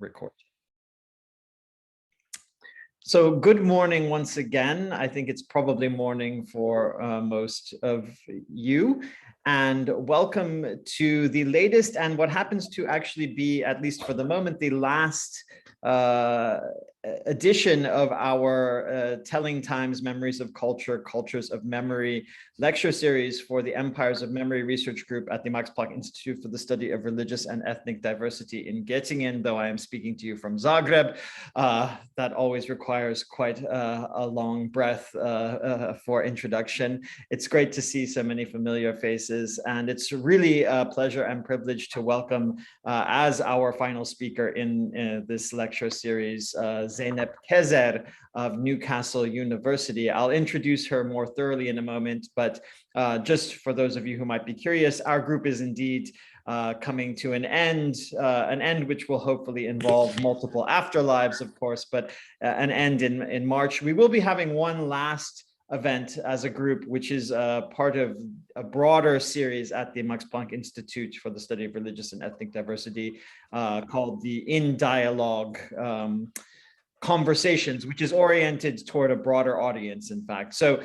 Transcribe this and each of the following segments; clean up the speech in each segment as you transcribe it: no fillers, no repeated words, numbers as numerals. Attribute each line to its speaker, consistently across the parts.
Speaker 1: record. So good morning once again. I think it's probably morning for most of you. And welcome to the latest and what happens to actually be, at least for the moment, the last edition of our Telling Times Memories of Culture, Cultures of Memory lecture series for the Empires of Memory Research Group at the Max Planck Institute for the Study of Religious and Ethnic Diversity in Göttingen, though I am speaking to you from Zagreb. That always requires quite a long breath for introduction. It's great to see so many familiar faces, and it's really a pleasure and privilege to welcome as our final speaker in this lecture series, Zeynep Kezer of Newcastle University. I'll introduce her more thoroughly in a moment, but just for those of you who might be curious, our group is indeed coming to an end which will hopefully involve multiple afterlives, of course, but an end in March. We will be having one last event as a group, which is part of a broader series at the Max Planck Institute for the Study of Religious and Ethnic Diversity called the In Dialogue Conversations, which is oriented toward a broader audience, in fact. So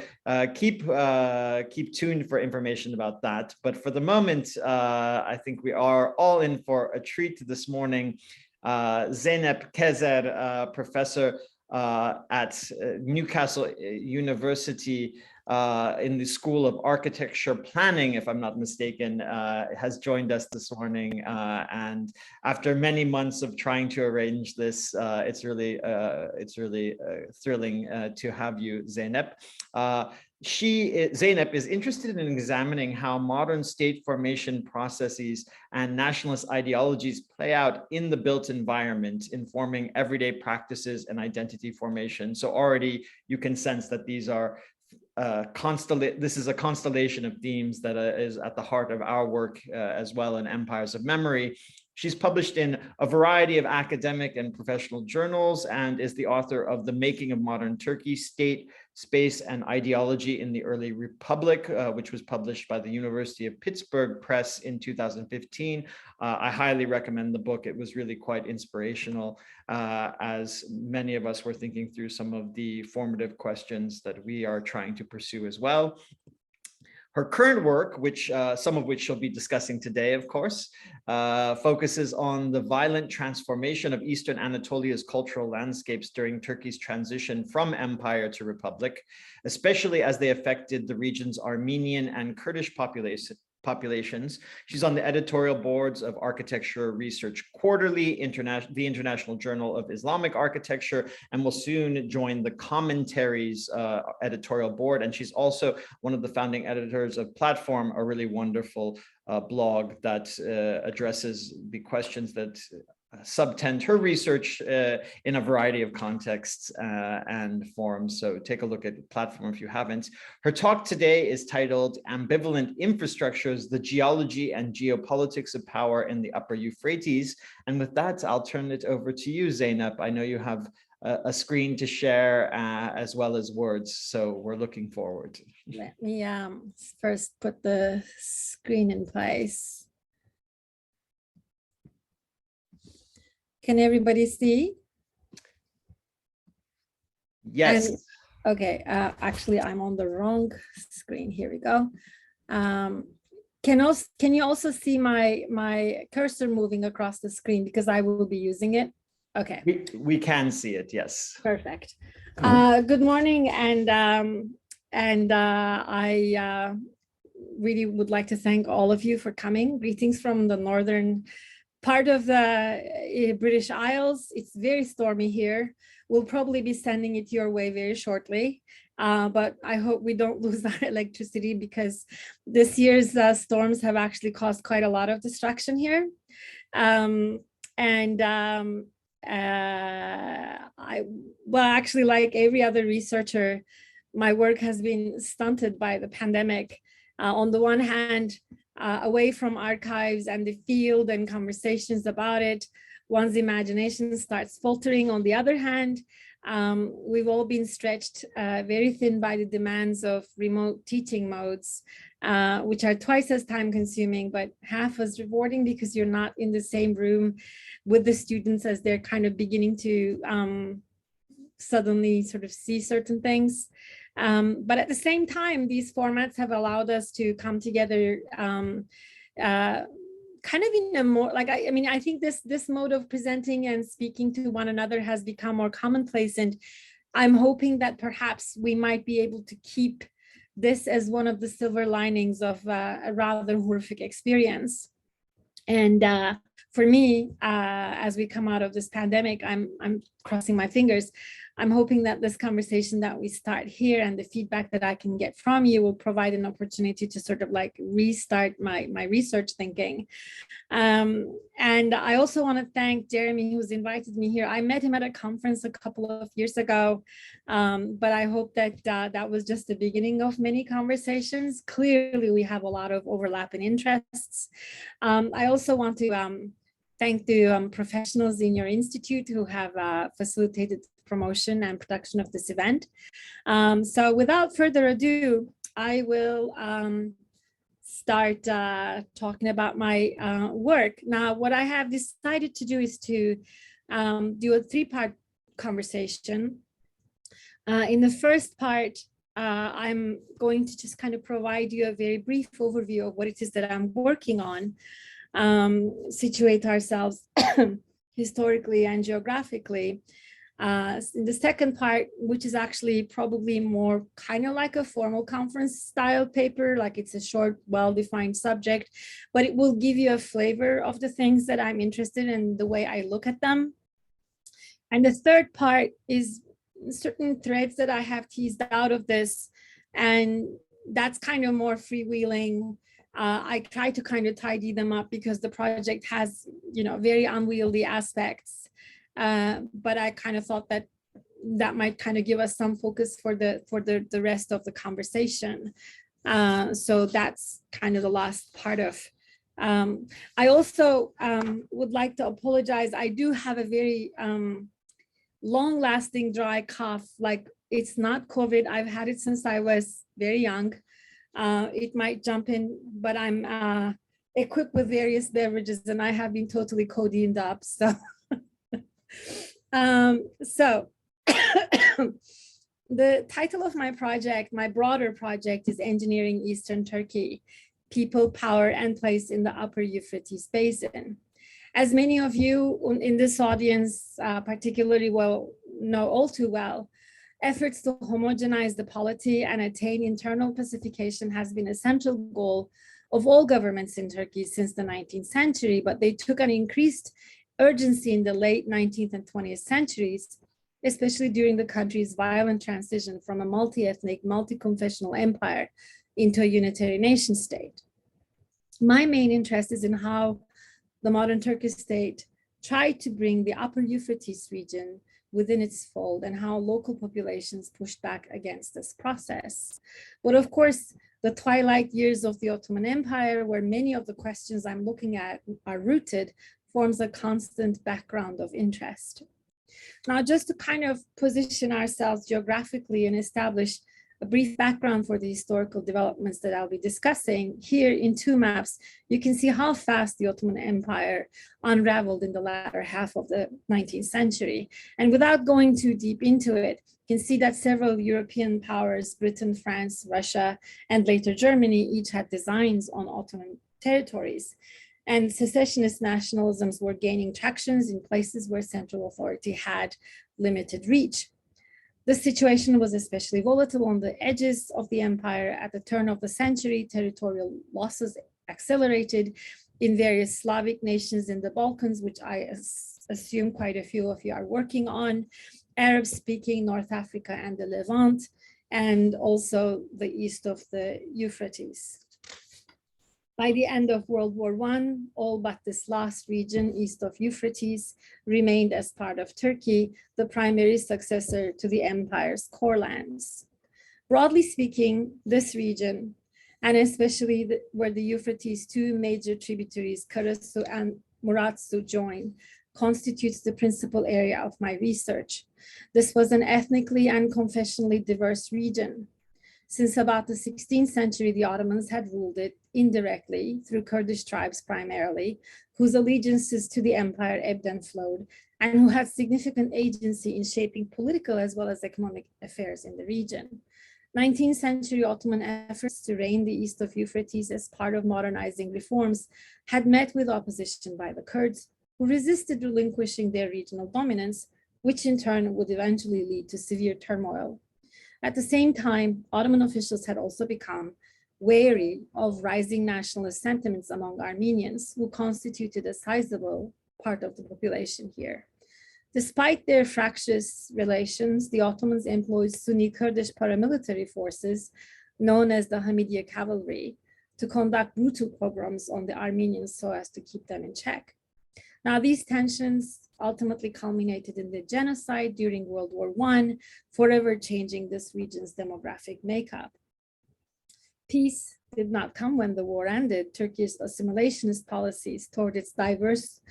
Speaker 1: keep tuned for information about that. But for the moment, I think we are all in for a treat this morning. Zeynep Kezer, professor at Newcastle University in the School of Architecture Planning, if I'm not mistaken, has joined us this morning. And after many months of trying to arrange this, it's really thrilling to have you, Zeynep. Zeynep is interested in examining how modern state formation processes and nationalist ideologies play out in the built environment, informing everyday practices and identity formation. So already you can sense that these are this is a constellation of themes that is at the heart of our work as well in Empires of Memory. She's published in a variety of academic and professional journals and is the author of The Making of Modern Turkey, State, Space, and Ideology in the Early Republic, which was published by the University of Pittsburgh Press in 2015. I highly recommend the book. It was really quite inspirational as many of us were thinking through some of the formative questions that we are trying to pursue as well. Her current work, which some of which she'll be discussing today, of course, focuses on the violent transformation of Eastern Anatolia's cultural landscapes during Turkey's transition from empire to republic, especially as they affected the region's Armenian and Kurdish populations. She's on the editorial boards of Architecture Research Quarterly, the International Journal of Islamic Architecture, and will soon join the Commentaries editorial board. And she's also one of the founding editors of Platform, a really wonderful blog that addresses the questions that subtend her research in a variety of contexts and forms. So take a look at Platform if you haven't. Her talk today is titled Ambivalent Infrastructures, the Geology and Geopolitics of Power in the Upper Euphrates. And with that, I'll turn it over to you, Zeynep. I know you have a screen to share as well as words, so we're looking forward.
Speaker 2: Let me first put the screen in place. Can everybody see?
Speaker 1: Yes.
Speaker 2: And, okay, actually I'm on the wrong screen. Here we go. Can you also see my cursor moving across the screen, because I will be using it? Okay.
Speaker 1: We can see it, yes.
Speaker 2: Perfect. Good morning, and I really would like to thank all of you for coming. Greetings from the northern part of the British Isles. It's very stormy here. We'll probably be sending it your way very shortly, but I hope we don't lose our electricity, because this year's storms have actually caused quite a lot of destruction here. Actually, like every other researcher, my work has been stunted by the pandemic. On the one hand, away from archives and the field and conversations about it, one's imagination starts faltering. On the other hand, We've all been stretched very thin by the demands of remote teaching modes, which are twice as time consuming, but half as rewarding because you're not in the same room with the students as they're kind of beginning to suddenly sort of see certain things. But at the same time, these formats have allowed us to come together kind of in a more, like, I mean, I think this mode of presenting and speaking to one another has become more commonplace. And I'm hoping that perhaps we might be able to keep this as one of the silver linings of a rather horrific experience. And for me, as we come out of this pandemic, I'm crossing my fingers. I'm hoping that this conversation that we start here and the feedback that I can get from you will provide an opportunity to sort of like restart my research thinking. And I also want to thank Jeremy, who's invited me here. I met him at a conference a couple of years ago, but I hope that that was just the beginning of many conversations. Clearly, we have a lot of overlap in interests. I also want to thank the professionals in your institute who have facilitated promotion and production of this event. So without further ado, I will start talking about my work. Now, what I have decided to do is to do a three-part conversation. In the first part, I'm going to just kind of provide you a very brief overview of what it is that I'm working on, situate ourselves historically and geographically. In the second part, which is actually probably more kind of like a formal conference style paper, like it's a short, well-defined subject, but it will give you a flavor of the things that I'm interested in, the way I look at them. And the third part is certain threads that I have teased out of this, and that's kind of more freewheeling. I try to kind of tidy them up because the project has, you know, very unwieldy aspects. But I kind of thought that that might kind of give us some focus for the rest of the conversation. So that's kind of the last part of. I also would like to apologize. I do have a very long-lasting dry cough. Like, it's not COVID. I've had it since I was very young. It might jump in, but I'm equipped with various beverages and I have been totally codeined up. So. The title of my project, my broader project, is Engineering Eastern Turkey, People, Power, and Place in the Upper Euphrates Basin. As many of you in this audience particularly well know all too well, efforts to homogenize the polity and attain internal pacification has been a central goal of all governments in Turkey since the 19th century, but they took an increased urgency in the late 19th and 20th centuries, especially during the country's violent transition from a multi-ethnic, multi-confessional empire into a unitary nation state. My main interest is in how the modern Turkish state tried to bring the Upper Euphrates region within its fold and how local populations pushed back against this process. But of course, the twilight years of the Ottoman Empire, where many of the questions I'm looking at are rooted, forms a constant background of interest. Now, just to kind of position ourselves geographically and establish a brief background for the historical developments that I'll be discussing, here in two maps, you can see how fast the Ottoman Empire unraveled in the latter half of the 19th century. And without going too deep into it, you can see that several European powers, Britain, France, Russia, and later Germany, each had designs on Ottoman territories. And secessionist nationalisms were gaining tractions in places where central authority had limited reach. The situation was especially volatile on the edges of the empire. At the turn of the century, territorial losses accelerated in various Slavic nations in the Balkans, which I assume quite a few of you are working on, Arab-speaking North Africa and the Levant, and also the east of the Euphrates. By the end of World War I, all but this last region east of Euphrates remained as part of Turkey, the primary successor to the empire's core lands. Broadly speaking, this region, and especially where the Euphrates' two major tributaries, Karasu and Muratsu, join, constitutes the principal area of my research. This was an ethnically and confessionally diverse region. Since about the 16th century, the Ottomans had ruled it indirectly through Kurdish tribes primarily, whose allegiances to the empire ebbed and flowed, and who had significant agency in shaping political as well as economic affairs in the region. 19th century Ottoman efforts to reign the east of Euphrates as part of modernizing reforms had met with opposition by the Kurds, who resisted relinquishing their regional dominance, which in turn would eventually lead to severe turmoil. At the same time, Ottoman officials had also become wary of rising nationalist sentiments among Armenians, who constituted a sizable part of the population here. Despite their fractious relations, the Ottomans employed Sunni Kurdish paramilitary forces, known as the Hamidiye Cavalry, to conduct brutal pogroms on the Armenians so as to keep them in check. Now, these tensions ultimately culminated in the genocide during World War I, forever changing this region's demographic makeup. Peace did not come when the war ended. Turkey's assimilationist policies toward its diverse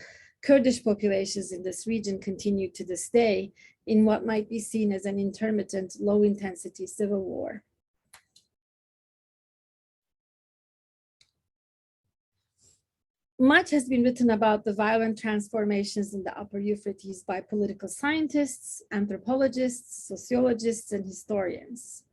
Speaker 2: Kurdish populations in this region continued to this day in what might be seen as an intermittent, low-intensity civil war. Much has been written about the violent transformations in the Upper Euphrates by political scientists, anthropologists, sociologists, and historians.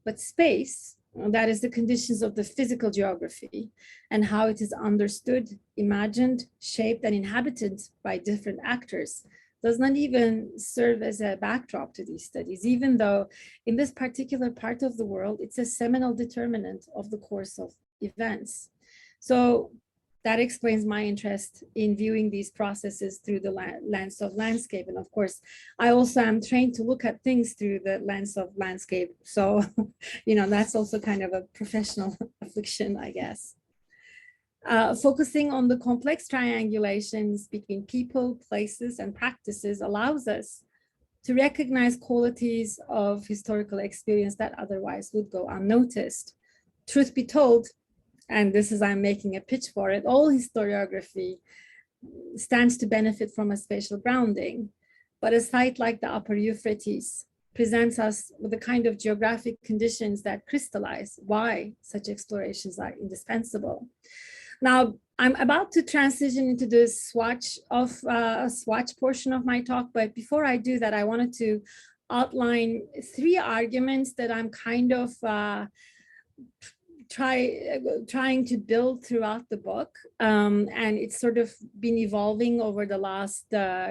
Speaker 2: But space, that is the conditions of the physical geography and how it is understood, imagined, shaped, and inhabited by different actors, does not even serve as a backdrop to these studies, even though in this particular part of the world, it's a seminal determinant of the course of events. So that explains my interest in viewing these processes through the lens of landscape. And of course, I also am trained to look at things through the lens of landscape. So, that's also kind of a professional affliction, I guess. Focusing on the complex triangulations between people, places, and practices allows us to recognize qualities of historical experience that otherwise would go unnoticed. Truth be told, and this is, I'm making a pitch for it, all historiography stands to benefit from a spatial grounding, but a site like the Upper Euphrates presents us with the kind of geographic conditions that crystallize why such explorations are indispensable. Now, I'm about to transition into the swatch portion of my talk, but before I do that, I wanted to outline 3 arguments that I'm kind of trying to build throughout the book, and it's sort of been evolving over the last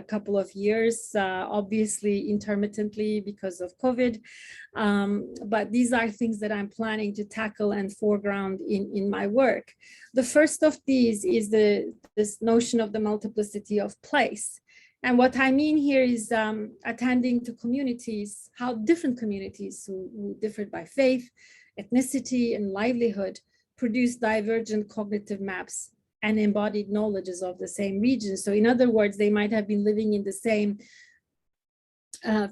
Speaker 2: couple of years, obviously intermittently because of COVID, but these are things that I'm planning to tackle and foreground in my work. The first of these is this notion of the multiplicity of place. And what I mean here is attending to communities, how different communities who differed by faith, ethnicity, and livelihood produce divergent cognitive maps and embodied knowledges of the same region. So in other words, they might have been living in the same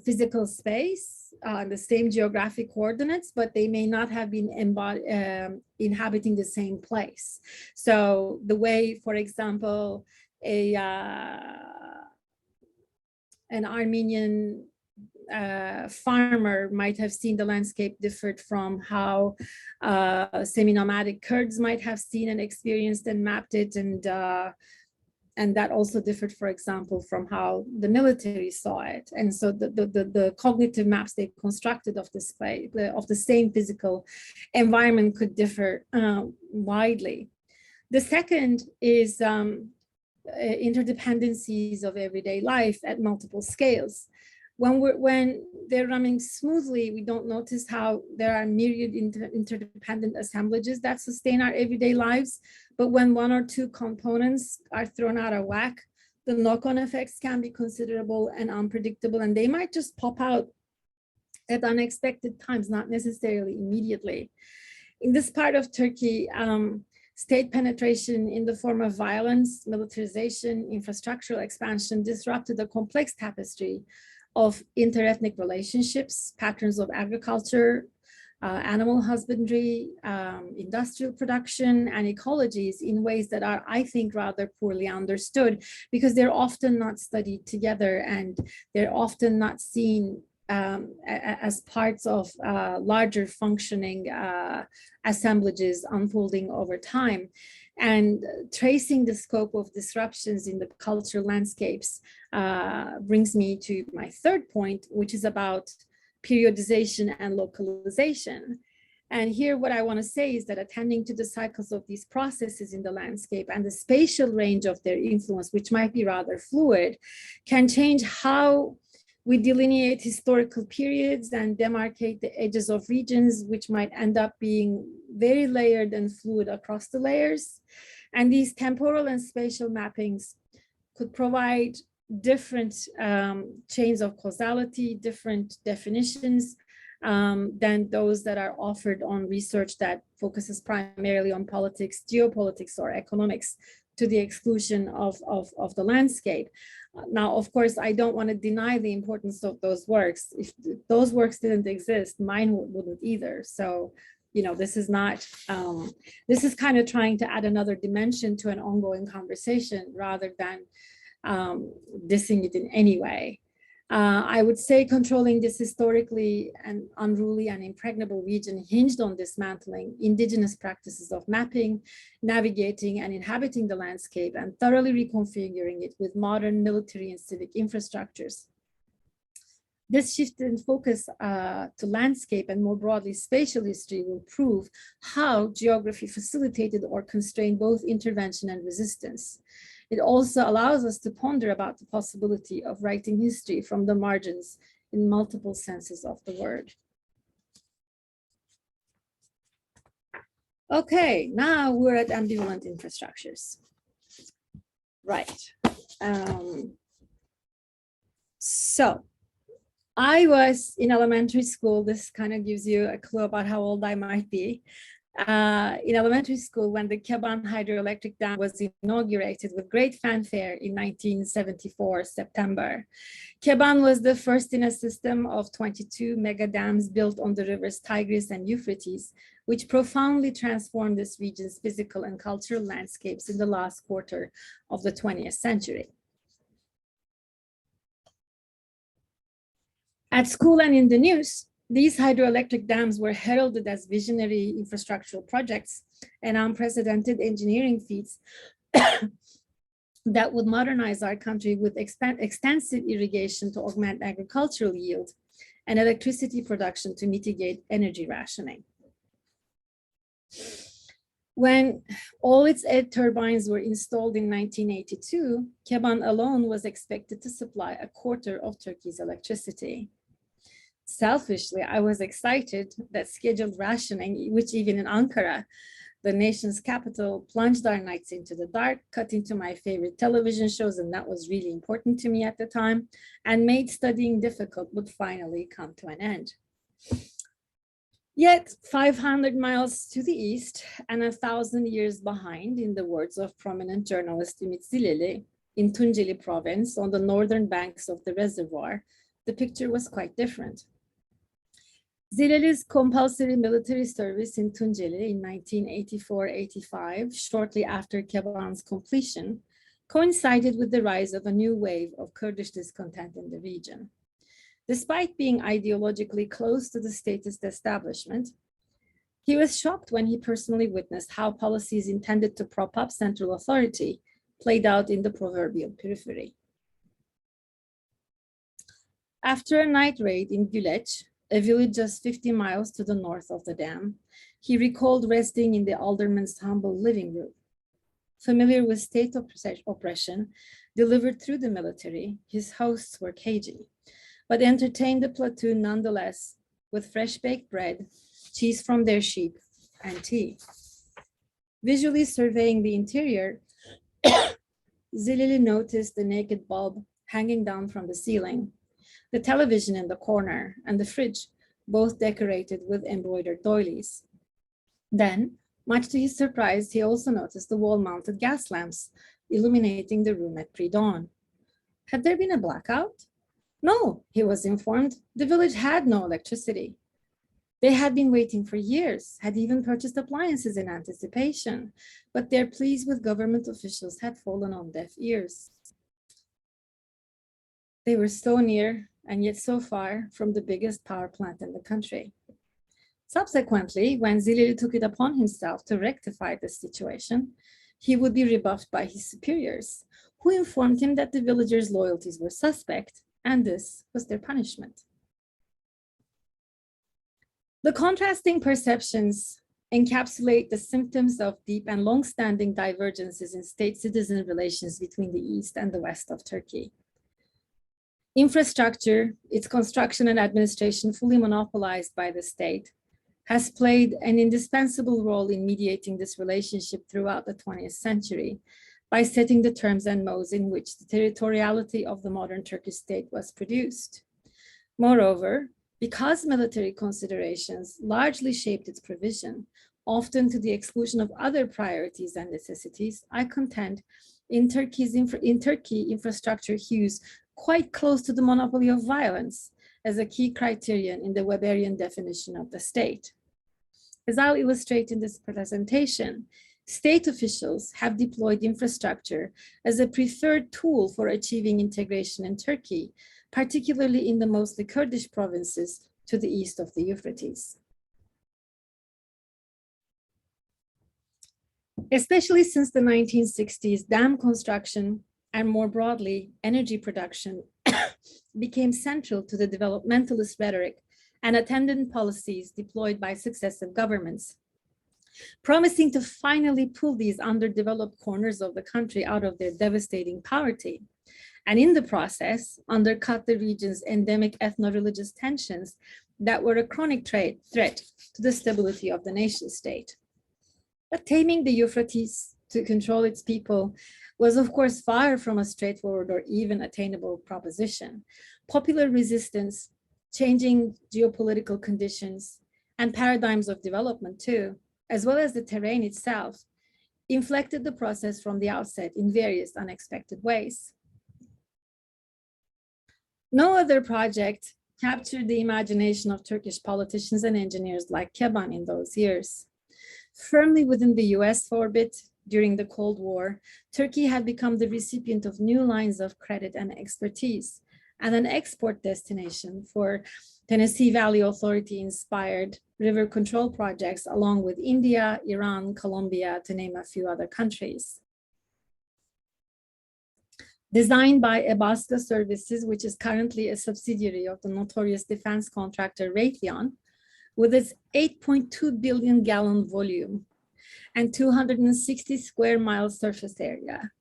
Speaker 2: physical space, the same geographic coordinates, but they may not have been inhabiting the same place. So the way, for example, an Armenian farmer might have seen the landscape differed from how semi-nomadic Kurds might have seen and experienced and mapped it, and that also differed, for example, from how the military saw it. And so the cognitive maps they constructed of this place, of the same physical environment could differ widely. The second is interdependencies of everyday life at multiple scales. When they're running smoothly, we don't notice how there are myriad interdependent assemblages that sustain our everyday lives. But when 1 or 2 components are thrown out of whack, the knock-on effects can be considerable and unpredictable, and they might just pop out at unexpected times, not necessarily immediately. In this part of Turkey, state penetration in the form of violence, militarization, infrastructural expansion disrupted a complex tapestry of interethnic relationships, patterns of agriculture, animal husbandry, industrial production, and ecologies in ways that are, I think, rather poorly understood because they're often not studied together and they're often not seen as parts of larger functioning assemblages unfolding over time. And tracing the scope of disruptions in the cultural landscapes brings me to my third point, which is about periodization and localization. And here what I want to say is that attending to the cycles of these processes in the landscape and the spatial range of their influence, which might be rather fluid, can change how we delineate historical periods and demarcate the edges of regions, which might end up being very layered and fluid across the layers. And these temporal and spatial mappings could provide different chains of causality, different definitions than those that are offered on research that focuses primarily on politics, geopolitics, or economics to the exclusion of the landscape. Now, of course, I don't want to deny the importance of those works. If those works didn't exist, mine wouldn't either. So, you know, this is not, this is kind of trying to add another dimension to an ongoing conversation rather than dissing it in any way. I would say controlling this historically and unruly and impregnable region hinged on dismantling indigenous practices of mapping, navigating and inhabiting the landscape and thoroughly reconfiguring it with modern military and civic infrastructures. This shift in focus to landscape and more broadly spatial history will prove how geography facilitated or constrained both intervention and resistance. It also allows us to ponder about the possibility of writing history from the margins in multiple senses of the word. Okay, now we're at ambivalent infrastructures. Right. So I was in elementary school. This kind of gives you a clue about how old I might be. In elementary school when the Keban Hydroelectric Dam was inaugurated with great fanfare in 1974, September. Keban was the first in a system of 22 mega dams built on the rivers Tigris and Euphrates, which profoundly transformed this region's physical and cultural landscapes in the last quarter of the 20th century. At school and in the news, these hydroelectric dams were heralded as visionary infrastructural projects and unprecedented engineering feats that would modernize our country with extensive irrigation to augment agricultural yield and electricity production to mitigate energy rationing. When all its turbines were installed in 1982, Keban alone was expected to supply a quarter of Turkey's electricity. Selfishly, I was excited that scheduled rationing, which even in Ankara, the nation's capital, plunged our nights into the dark, cut into my favorite television shows, and that was really important to me at the time, and made studying difficult, would finally come to an end. Yet 500 miles to the east and 1,000 years behind, in the words of prominent journalist Ümit Zileli, in Tunceli province on the northern banks of the reservoir, the picture was quite different. Zileli's compulsory military service in Tunceli in 1984-85, shortly after Keban's completion, coincided with the rise of a new wave of Kurdish discontent in the region. Despite being ideologically close to the statist establishment, he was shocked when he personally witnessed how policies intended to prop up central authority played out in the proverbial periphery. After a night raid in Güleç, a village just 50 miles to the north of the dam, he recalled resting in the alderman's humble living room. Familiar with state oppression delivered through the military, his hosts were cagey, but entertained the platoon nonetheless with fresh baked bread, cheese from their sheep, and tea. Visually surveying the interior, Zileli noticed the naked bulb hanging down from the ceiling, the television in the corner, and the fridge, both decorated with embroidered doilies. Then, much to his surprise, he also noticed the wall-mounted gas lamps illuminating the room at pre-dawn. Had there been a blackout? No, he was informed, the village had no electricity. They had been waiting for years, had even purchased appliances in anticipation, but their pleas with government officials had fallen on deaf ears. They were so near and yet so far from the biggest power plant in the country. Subsequently, when Zilili took it upon himself to rectify the situation, he would be rebuffed by his superiors, who informed him that the villagers' loyalties were suspect, and this was their punishment. The contrasting perceptions encapsulate the symptoms of deep and long-standing divergences in state-citizen relations between the East and the West of Turkey. Infrastructure, its construction and administration fully monopolized by the state, has played an indispensable role in mediating this relationship throughout the 20th century by setting the terms and modes in which the territoriality of the modern Turkish state was produced. Moreover, because military considerations largely shaped its provision, often to the exclusion of other priorities and necessities, I contend in Turkey, infrastructure hews quite close to the monopoly of violence as a key criterion in the Weberian definition of the state. As I'll illustrate in this presentation, state officials have deployed infrastructure as a preferred tool for achieving integration in Turkey, particularly in the mostly Kurdish provinces to the east of the Euphrates. Especially since the 1960s, dam construction and more broadly, energy production became central to the developmentalist rhetoric and attendant policies deployed by successive governments, promising to finally pull these underdeveloped corners of the country out of their devastating poverty, and in the process, undercut the region's endemic ethno-religious tensions that were a chronic threat to the stability of the nation state. But taming the Euphrates to control its people was, of course, far from a straightforward or even attainable proposition. Popular resistance, changing geopolitical conditions, and paradigms of development too, as well as the terrain itself, inflected the process from the outset in various unexpected ways. No other project captured the imagination of Turkish politicians and engineers like Keban in those years. Firmly within the US orbit during the Cold War, Turkey had become the recipient of new lines of credit and expertise and an export destination for Tennessee Valley Authority-inspired river control projects along with India, Iran, Colombia, to name a few other countries. Designed by Ebasca Services, which is currently a subsidiary of the notorious defense contractor Raytheon, with its 8.2 billion gallon volume and 260 square mile surface area,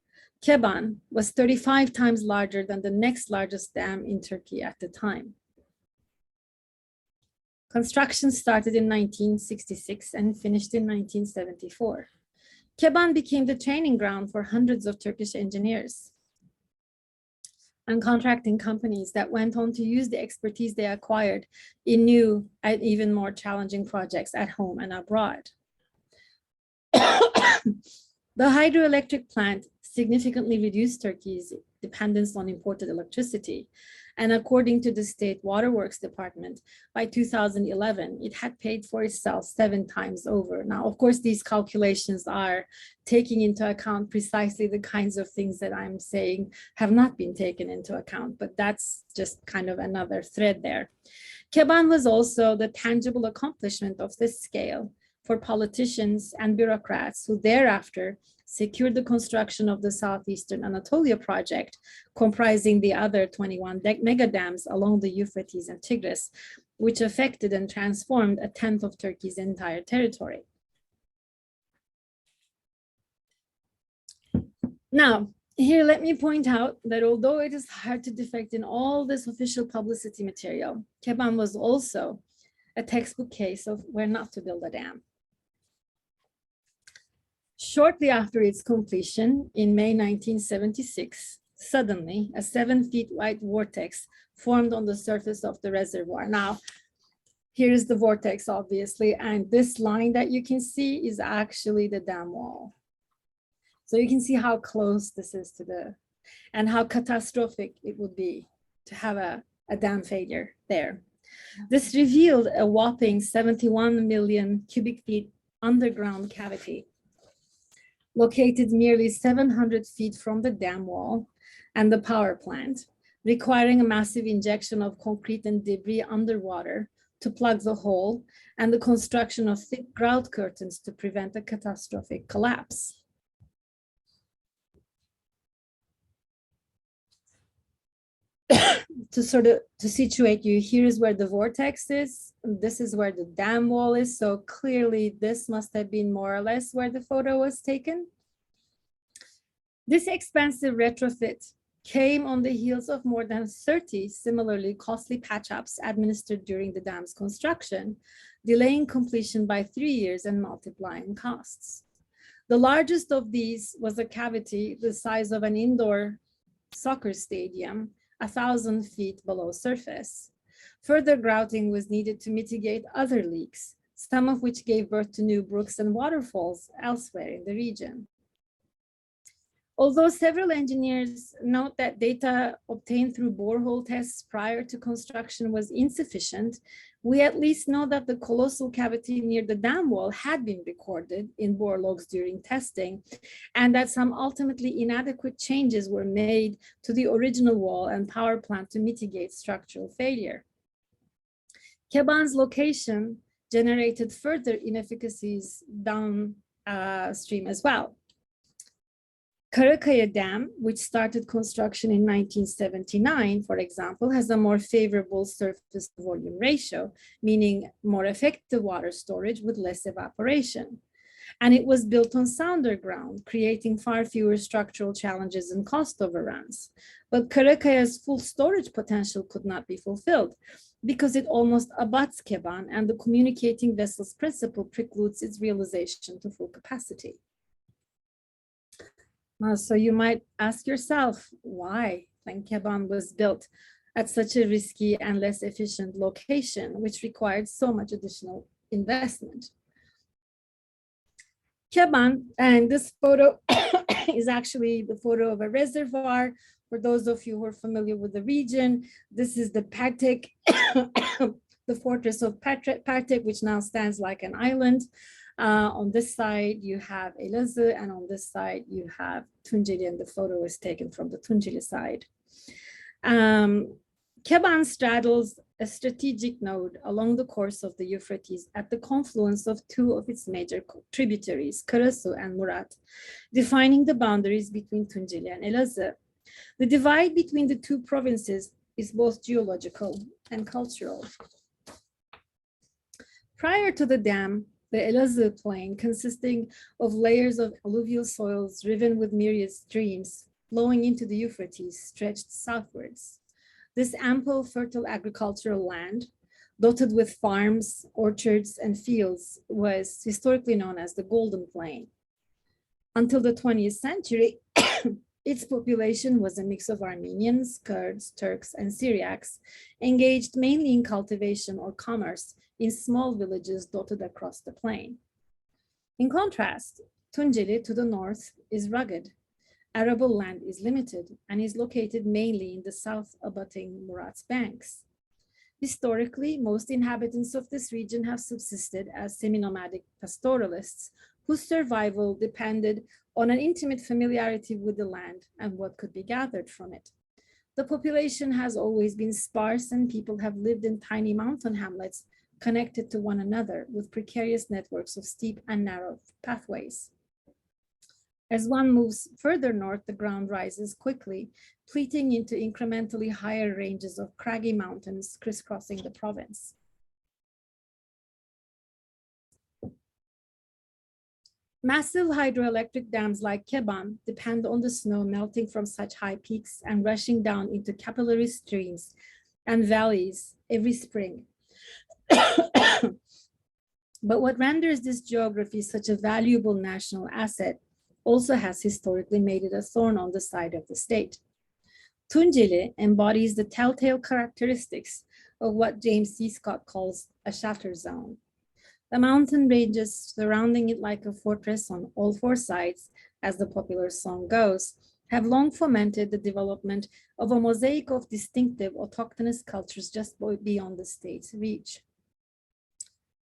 Speaker 2: Keban was 35 times larger than the next largest dam in Turkey at the time. Construction started in 1966 and finished in 1974. Keban became the training ground for hundreds of Turkish engineers and contracting companies that went on to use the expertise they acquired in new and even more challenging projects at home and abroad. The hydroelectric plant significantly reduced Turkey's dependence on imported electricity. And according to the State Waterworks Department, by 2011, it had paid for itself 7 times over. Now, of course, these calculations are taking into account precisely the kinds of things that I'm saying have not been taken into account, but that's just kind of another thread there. Keban was also the tangible accomplishment of this scale for politicians and bureaucrats who thereafter secured the construction of the Southeastern Anatolia project, comprising the other 21 mega dams along the Euphrates and Tigris, which affected and transformed 1/10 of Turkey's entire territory. Now, here let me point out that although it is hard to detect in all this official publicity material, Keban was also a textbook case of where not to build a dam. Shortly after its completion, in May 1976, suddenly a 7 feet wide vortex formed on the surface of the reservoir. Now, here is the vortex, obviously, and this line that you can see is actually the dam wall. So you can see how close this is to and how catastrophic it would be to have a dam failure there. This revealed a whopping 71 million cubic feet underground cavity, located merely 700 feet from the dam wall and the power plant, requiring a massive injection of concrete and debris underwater to plug the hole and the construction of thick grout curtains to prevent a catastrophic collapse. To situate you, here is where the vortex is. This is where the dam wall is. So clearly this must have been more or less where the photo was taken. This expensive retrofit came on the heels of more than 30 similarly costly patch-ups administered during the dam's construction, delaying completion by 3 years and multiplying costs. The largest of these was a cavity the size of an indoor soccer stadium, 1,000 feet below surface. Further grouting was needed to mitigate other leaks, some of which gave birth to new brooks and waterfalls elsewhere in the region. Although several engineers note that data obtained through borehole tests prior to construction was insufficient, we at least know that the colossal cavity near the dam wall had been recorded in bore logs during testing, and that some ultimately inadequate changes were made to the original wall and power plant to mitigate structural failure. Keban's location generated further inefficacies downstream as well. Karakaya Dam, which started construction in 1979, for example, has a more favorable surface to volume ratio, meaning more effective water storage with less evaporation. And it was built on sounder ground, creating far fewer structural challenges and cost overruns. But Karakaya's full storage potential could not be fulfilled because it almost abuts Keban, and the communicating vessels principle precludes its realization to full capacity. So you might ask yourself why Keban was built at such a risky and less efficient location, which required so much additional investment. Keban, and this photo is actually the photo of a reservoir. For those of you who are familiar with the region, this is the Partek, the fortress of Partek, which now stands like an island. On this side, you have Elazığ, and on this side, you have Tunceli, and the photo is taken from the Tunceli side. Keban straddles a strategic node along the course of the Euphrates at the confluence of two of its major tributaries, Karasu and Murat, defining the boundaries between Tunceli and Elazığ. The divide between the two provinces is both geological and cultural. Prior to the dam, the Elazığ plain, consisting of layers of alluvial soils riven with myriad streams flowing into the Euphrates, stretched southwards. This ample, fertile agricultural land, dotted with farms, orchards, and fields, was historically known as the Golden Plain. Until the 20th century, its population was a mix of Armenians, Kurds, Turks, and Syriacs, engaged mainly in cultivation or commerce in small villages dotted across the plain. In contrast, Tunceli to the north is rugged. Arable land is limited and is located mainly in the south abutting Murat's banks. Historically, most inhabitants of this region have subsisted as semi-nomadic pastoralists whose survival depended on an intimate familiarity with the land and what could be gathered from it. The population has always been sparse, and people have lived in tiny mountain hamlets connected to one another with precarious networks of steep and narrow pathways. As one moves further north, the ground rises quickly, pleating into incrementally higher ranges of craggy mountains crisscrossing the province. Massive hydroelectric dams like Keban depend on the snow melting from such high peaks and rushing down into capillary streams and valleys every spring. But what renders this geography such a valuable national asset also has historically made it a thorn on the side of the state. Tunceli embodies the telltale characteristics of what James C. Scott calls a shatter zone. The mountain ranges surrounding it like a fortress on all four sides, as the popular song goes, have long fomented the development of a mosaic of distinctive autochthonous cultures just beyond the state's reach.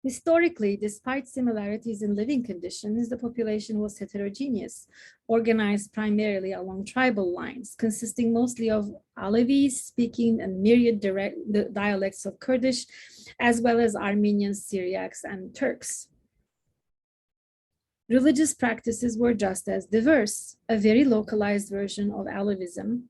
Speaker 2: Historically, despite similarities in living conditions, the population was heterogeneous, organized primarily along tribal lines, consisting mostly of Alevis speaking and myriad dialects of Kurdish, as well as Armenians, Syriacs, and Turks. Religious practices were just as diverse, a very localized version of Alevism,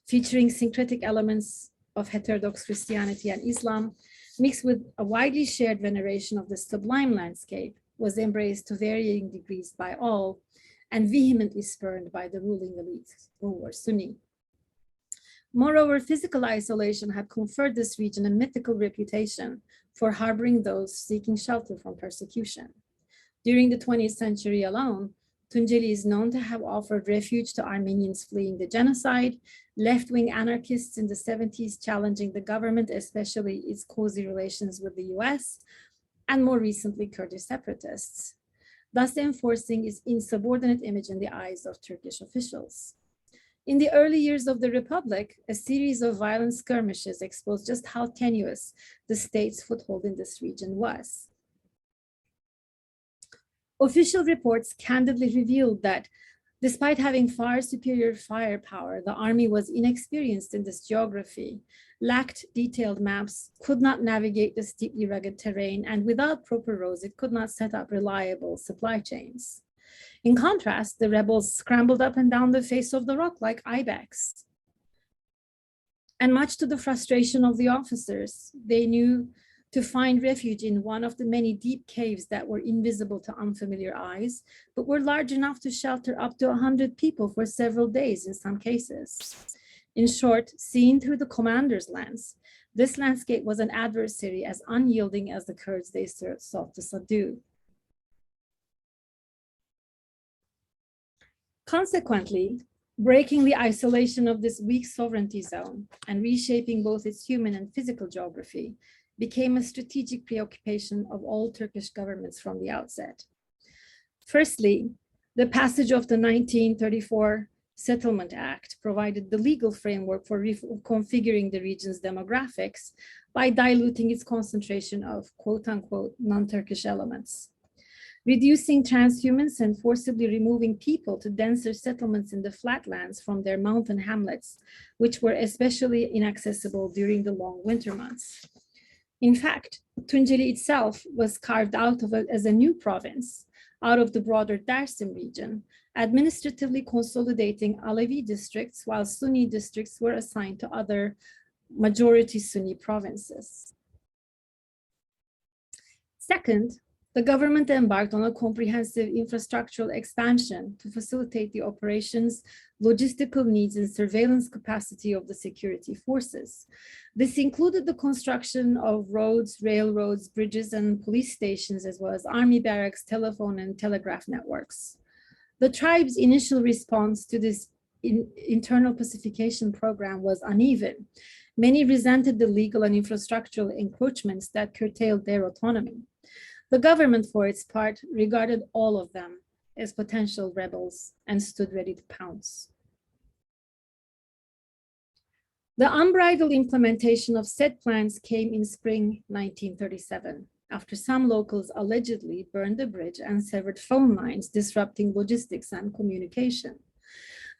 Speaker 2: featuring syncretic elements of heterodox Christianity and Islam, mixed with a widely shared veneration of the sublime landscape, was embraced to varying degrees by all and vehemently spurned by the ruling elite, who were Sunni. Moreover, physical isolation had conferred this region a mythical reputation for harboring those seeking shelter from persecution. During the 20th century alone, Tunceli is known to have offered refuge to Armenians fleeing the genocide, left-wing anarchists in the 70s challenging the government, especially its cozy relations with the US, and more recently, Kurdish separatists, thus enforcing its insubordinate image in the eyes of Turkish officials. In the early years of the Republic, a series of violent skirmishes exposed just how tenuous the state's foothold in this region was. Official reports candidly revealed that despite having far superior firepower, the army was inexperienced in this geography, lacked detailed maps, could not navigate the steeply rugged terrain, and without proper roads, it could not set up reliable supply chains. In contrast, the rebels scrambled up and down the face of the rock like ibex. And much to the frustration of the officers, they knew to find refuge in one of the many deep caves that were invisible to unfamiliar eyes, but were large enough to shelter up to 100 people for several days in some cases. In short, seen through the commander's lens, this landscape was an adversary as unyielding as the Kurds they sought to subdue. Consequently, breaking the isolation of this weak sovereignty zone and reshaping both its human and physical geography became a strategic preoccupation of all Turkish governments from the outset. Firstly, the passage of the 1934 Settlement Act provided the legal framework for reconfiguring the region's demographics by diluting its concentration of quote-unquote non-Turkish elements. Reducing transhumance and forcibly removing people to denser settlements in the flatlands from their mountain hamlets, which were especially inaccessible during the long winter months. In fact, Tunceli itself was carved out of as a new province out of the broader Dersim region, administratively consolidating Alevi districts while Sunni districts were assigned to other majority Sunni provinces. Second, the government embarked on a comprehensive infrastructural expansion to facilitate the operations, logistical needs, and surveillance capacity of the security forces. This included the construction of roads, railroads, bridges, and police stations, as well as army barracks, telephone, and telegraph networks. The tribe's initial response to this internal pacification program was uneven. Many resented the legal and infrastructural encroachments that curtailed their autonomy. The government, for its part, regarded all of them as potential rebels and stood ready to pounce. The unbridled implementation of said plans came in spring 1937, after some locals allegedly burned the bridge and severed phone lines, disrupting logistics and communication.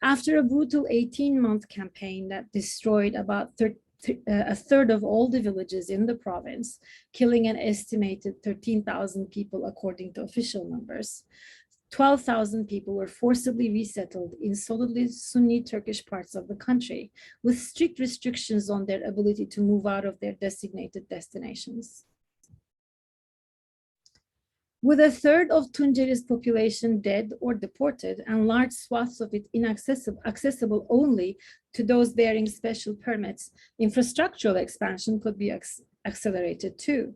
Speaker 2: After a brutal 18-month campaign that destroyed about a third of all the villages in the province, killing an estimated 13,000 people according to official numbers, 12,000 people were forcibly resettled in solidly Sunni Turkish parts of the country, with strict restrictions on their ability to move out of their designated destinations. With a third of Tunceli's population dead or deported and large swaths of it accessible only to those bearing special permits, infrastructural expansion could be accelerated too.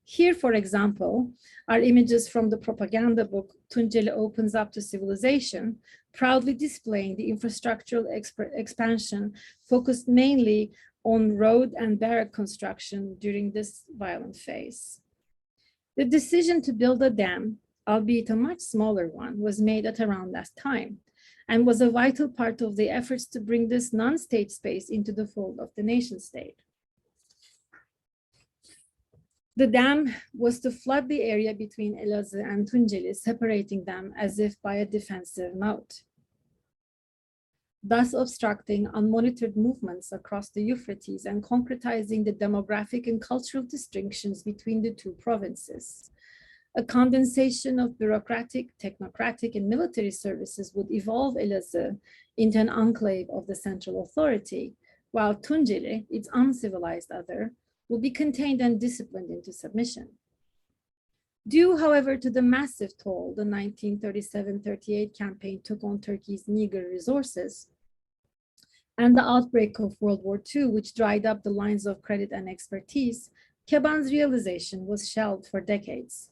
Speaker 2: Here, for example, are images from the propaganda book Tunceli Opens Up to Civilization, proudly displaying the infrastructural expansion focused mainly on road and barrack construction during this violent phase. The decision to build a dam, albeit a much smaller one, was made at around that time, and was a vital part of the efforts to bring this non-state space into the fold of the nation state. The dam was to flood the area between Elazığ and Tunceli, separating them as if by a defensive moat, thus obstructing unmonitored movements across the Euphrates and concretizing the demographic and cultural distinctions between the two provinces. A condensation of bureaucratic, technocratic, and military services would evolve Elazığ into an enclave of the central authority, while Tunceli, its uncivilized other, will be contained and disciplined into submission. Due, however, to the massive toll the 1937-38 campaign took on Turkey's meager resources and the outbreak of World War II, which dried up the lines of credit and expertise, Keban's realization was shelved for decades.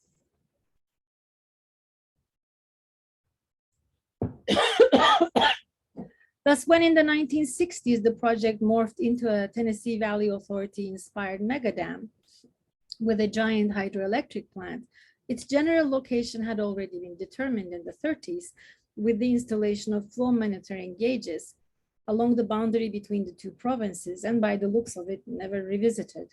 Speaker 2: Thus, when in the 1960s, the project morphed into a Tennessee Valley Authority-inspired megadam with a giant hydroelectric plant, its general location had already been determined in the 30s with the installation of flow monitoring gauges along the boundary between the two provinces, and by the looks of it, never revisited.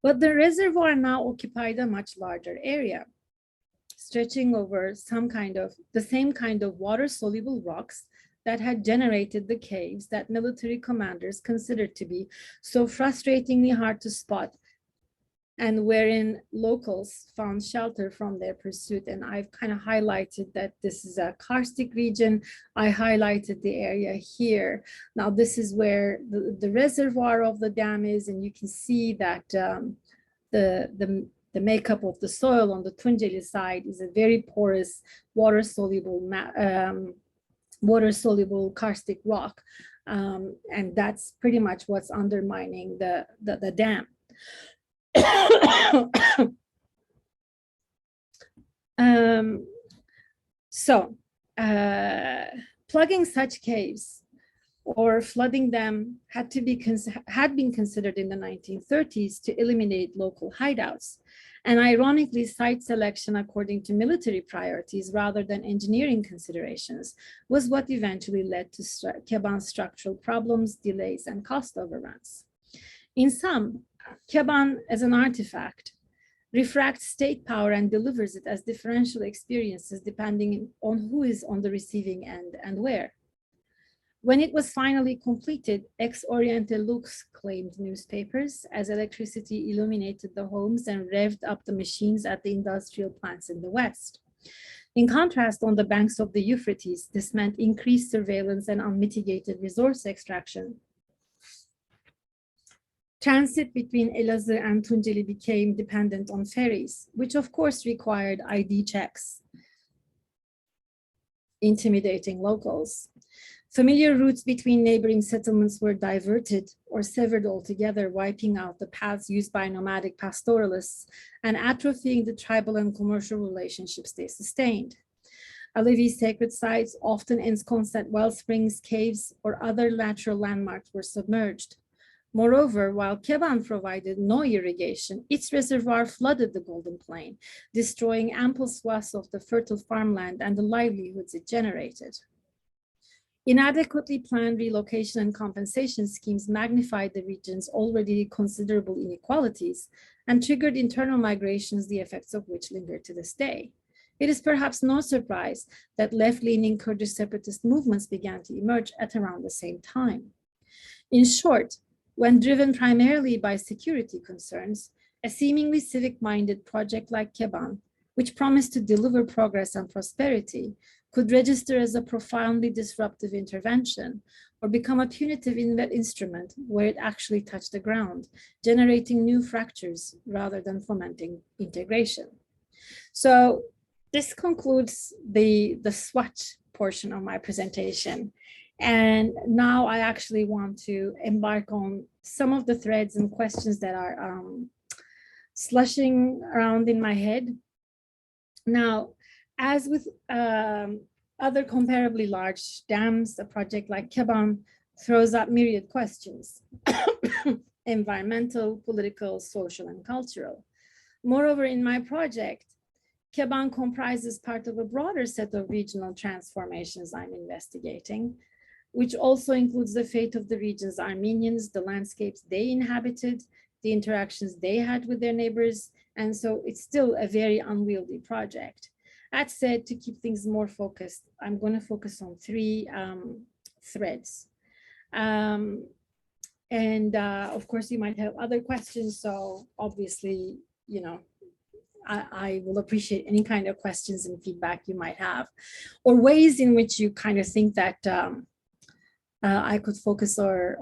Speaker 2: But the reservoir now occupied a much larger area, stretching over the same kind of water-soluble rocks that had generated the caves that military commanders considered to be so frustratingly hard to spot, and wherein locals found shelter from their pursuit. And I've kind of highlighted that this is a karstic region. I highlighted the area here. Now this is where the reservoir of the dam is, and you can see that the makeup of the soil on the Tunceli side is a very porous, water-soluble karstic rock. And that's pretty much what's undermining the dam. Plugging such caves or flooding them had been considered in the 1930s to eliminate local hideouts. And ironically, site selection according to military priorities rather than engineering considerations was what eventually led to Keban's structural problems, delays, and cost overruns. In sum, Keban as an artifact refracts state power and delivers it as differential experiences depending on who is on the receiving end and where. When it was finally completed, ex oriente lux claimed newspapers as electricity illuminated the homes and revved up the machines at the industrial plants in the West. In contrast, on the banks of the Euphrates, this meant increased surveillance and unmitigated resource extraction. Transit between Elazığ and Tunceli became dependent on ferries, which of course required ID checks, intimidating locals. Familiar routes between neighboring settlements were diverted or severed altogether, wiping out the paths used by nomadic pastoralists and atrophying the tribal and commercial relationships they sustained. Alevi sacred sites, often ensconced at well springs, caves, or other natural landmarks, were submerged. Moreover, while Keban provided no irrigation, its reservoir flooded the Golden Plain, destroying ample swaths of the fertile farmland and the livelihoods it generated. Inadequately planned relocation and compensation schemes magnified the region's already considerable inequalities and triggered internal migrations, the effects of which linger to this day. It is perhaps no surprise that left-leaning Kurdish separatist movements began to emerge at around the same time. In short, when driven primarily by security concerns, a seemingly civic-minded project like Keban, which promised to deliver progress and prosperity, could register as a profoundly disruptive intervention or become a punitive instrument where it actually touched the ground, generating new fractures rather than fomenting integration. So this concludes the SWOT portion of my presentation. And now I actually want to embark on some of the threads and questions that are slushing around in my head. Now, as with other comparably large dams, a project like Keban throws up myriad questions, environmental, political, social, and cultural. Moreover, in my project, Keban comprises part of a broader set of regional transformations I'm investigating, which also includes the fate of the region's Armenians, the landscapes they inhabited, the interactions they had with their neighbors. And so it's still a very unwieldy project. That said, to keep things more focused, I'm going to focus on three threads. Of course, you might have other questions. So obviously, you know, I will appreciate any kind of questions and feedback you might have, or ways in which you kind of think that I could focus or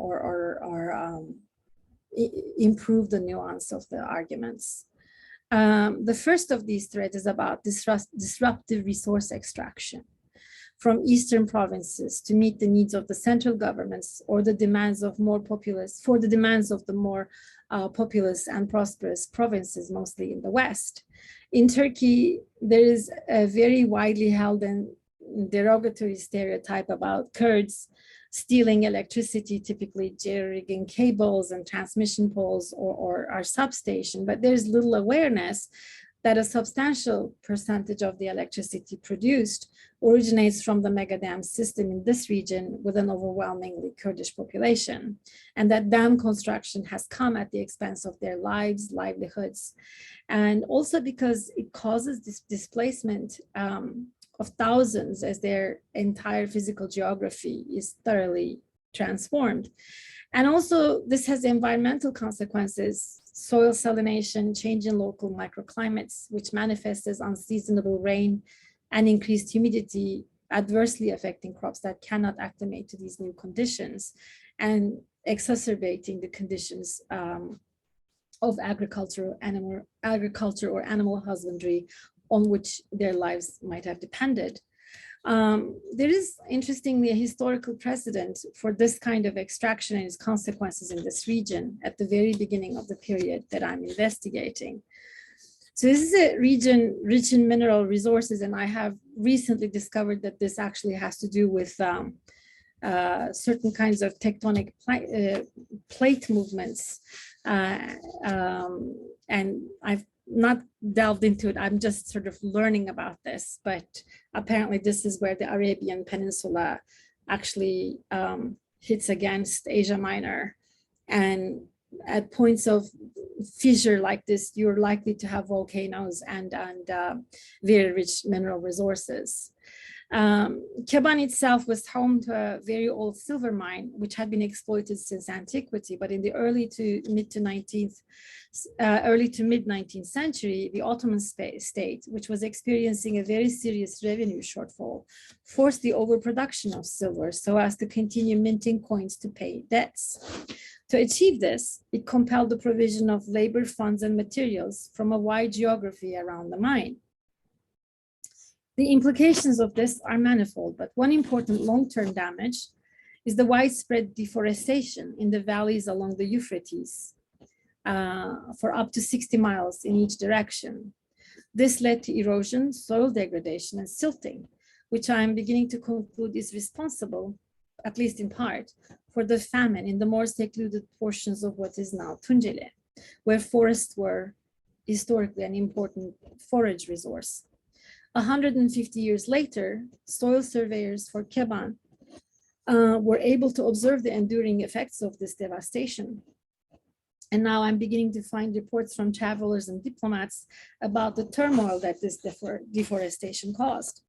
Speaker 2: improve the nuance of the arguments. The first of these threads is about disruptive resource extraction from eastern provinces to meet the needs of the central governments or the demands of more populous, for the demands of the more populous and prosperous provinces, mostly in the West. In Turkey, there is a very widely held and derogatory stereotype about Kurds stealing electricity, typically jerry-rigging cables and transmission poles or our substation, but there's little awareness that a substantial percentage of the electricity produced originates from the mega dam system in this region with an overwhelmingly Kurdish population, and that dam construction has come at the expense of their lives, livelihoods, and also because it causes this displacement of thousands as their entire physical geography is thoroughly transformed. And also this has environmental consequences: soil salination, change in local microclimates, which manifest as unseasonable rain and increased humidity, adversely affecting crops that cannot acclimate to these new conditions and exacerbating the conditions of agriculture or animal husbandry on which their lives might have depended. There is, interestingly, a historical precedent for this kind of extraction and its consequences in this region at the very beginning of the period that I'm investigating. So this is a region rich in mineral resources, and I have recently discovered that this actually has to do with certain kinds of tectonic plate movements. And I've not delved into it. I'm just sort of learning about this, but apparently this is where the Arabian Peninsula actually hits against Asia Minor. And at points of fissure like this, you're likely to have volcanoes and very rich mineral resources. Keban itself was home to a very old silver mine, which had been exploited since antiquity, but in the early to mid 19th century, the Ottoman state, which was experiencing a very serious revenue shortfall, forced the overproduction of silver so as to continue minting coins to pay debts. To achieve this, it compelled the provision of labor, funds, and materials from a wide geography around the mine. The implications of this are manifold, but one important long-term damage is the widespread deforestation in the valleys along the Euphrates for up to 60 miles in each direction. This led to erosion, soil degradation, and silting, which I am beginning to conclude is responsible, at least in part, for the famine in the more secluded portions of what is now Tunceli, where forests were historically an important forage resource. 150 years later, soil surveyors for Keban were able to observe the enduring effects of this devastation. And now I'm beginning to find reports from travelers and diplomats about the turmoil that this deforestation caused.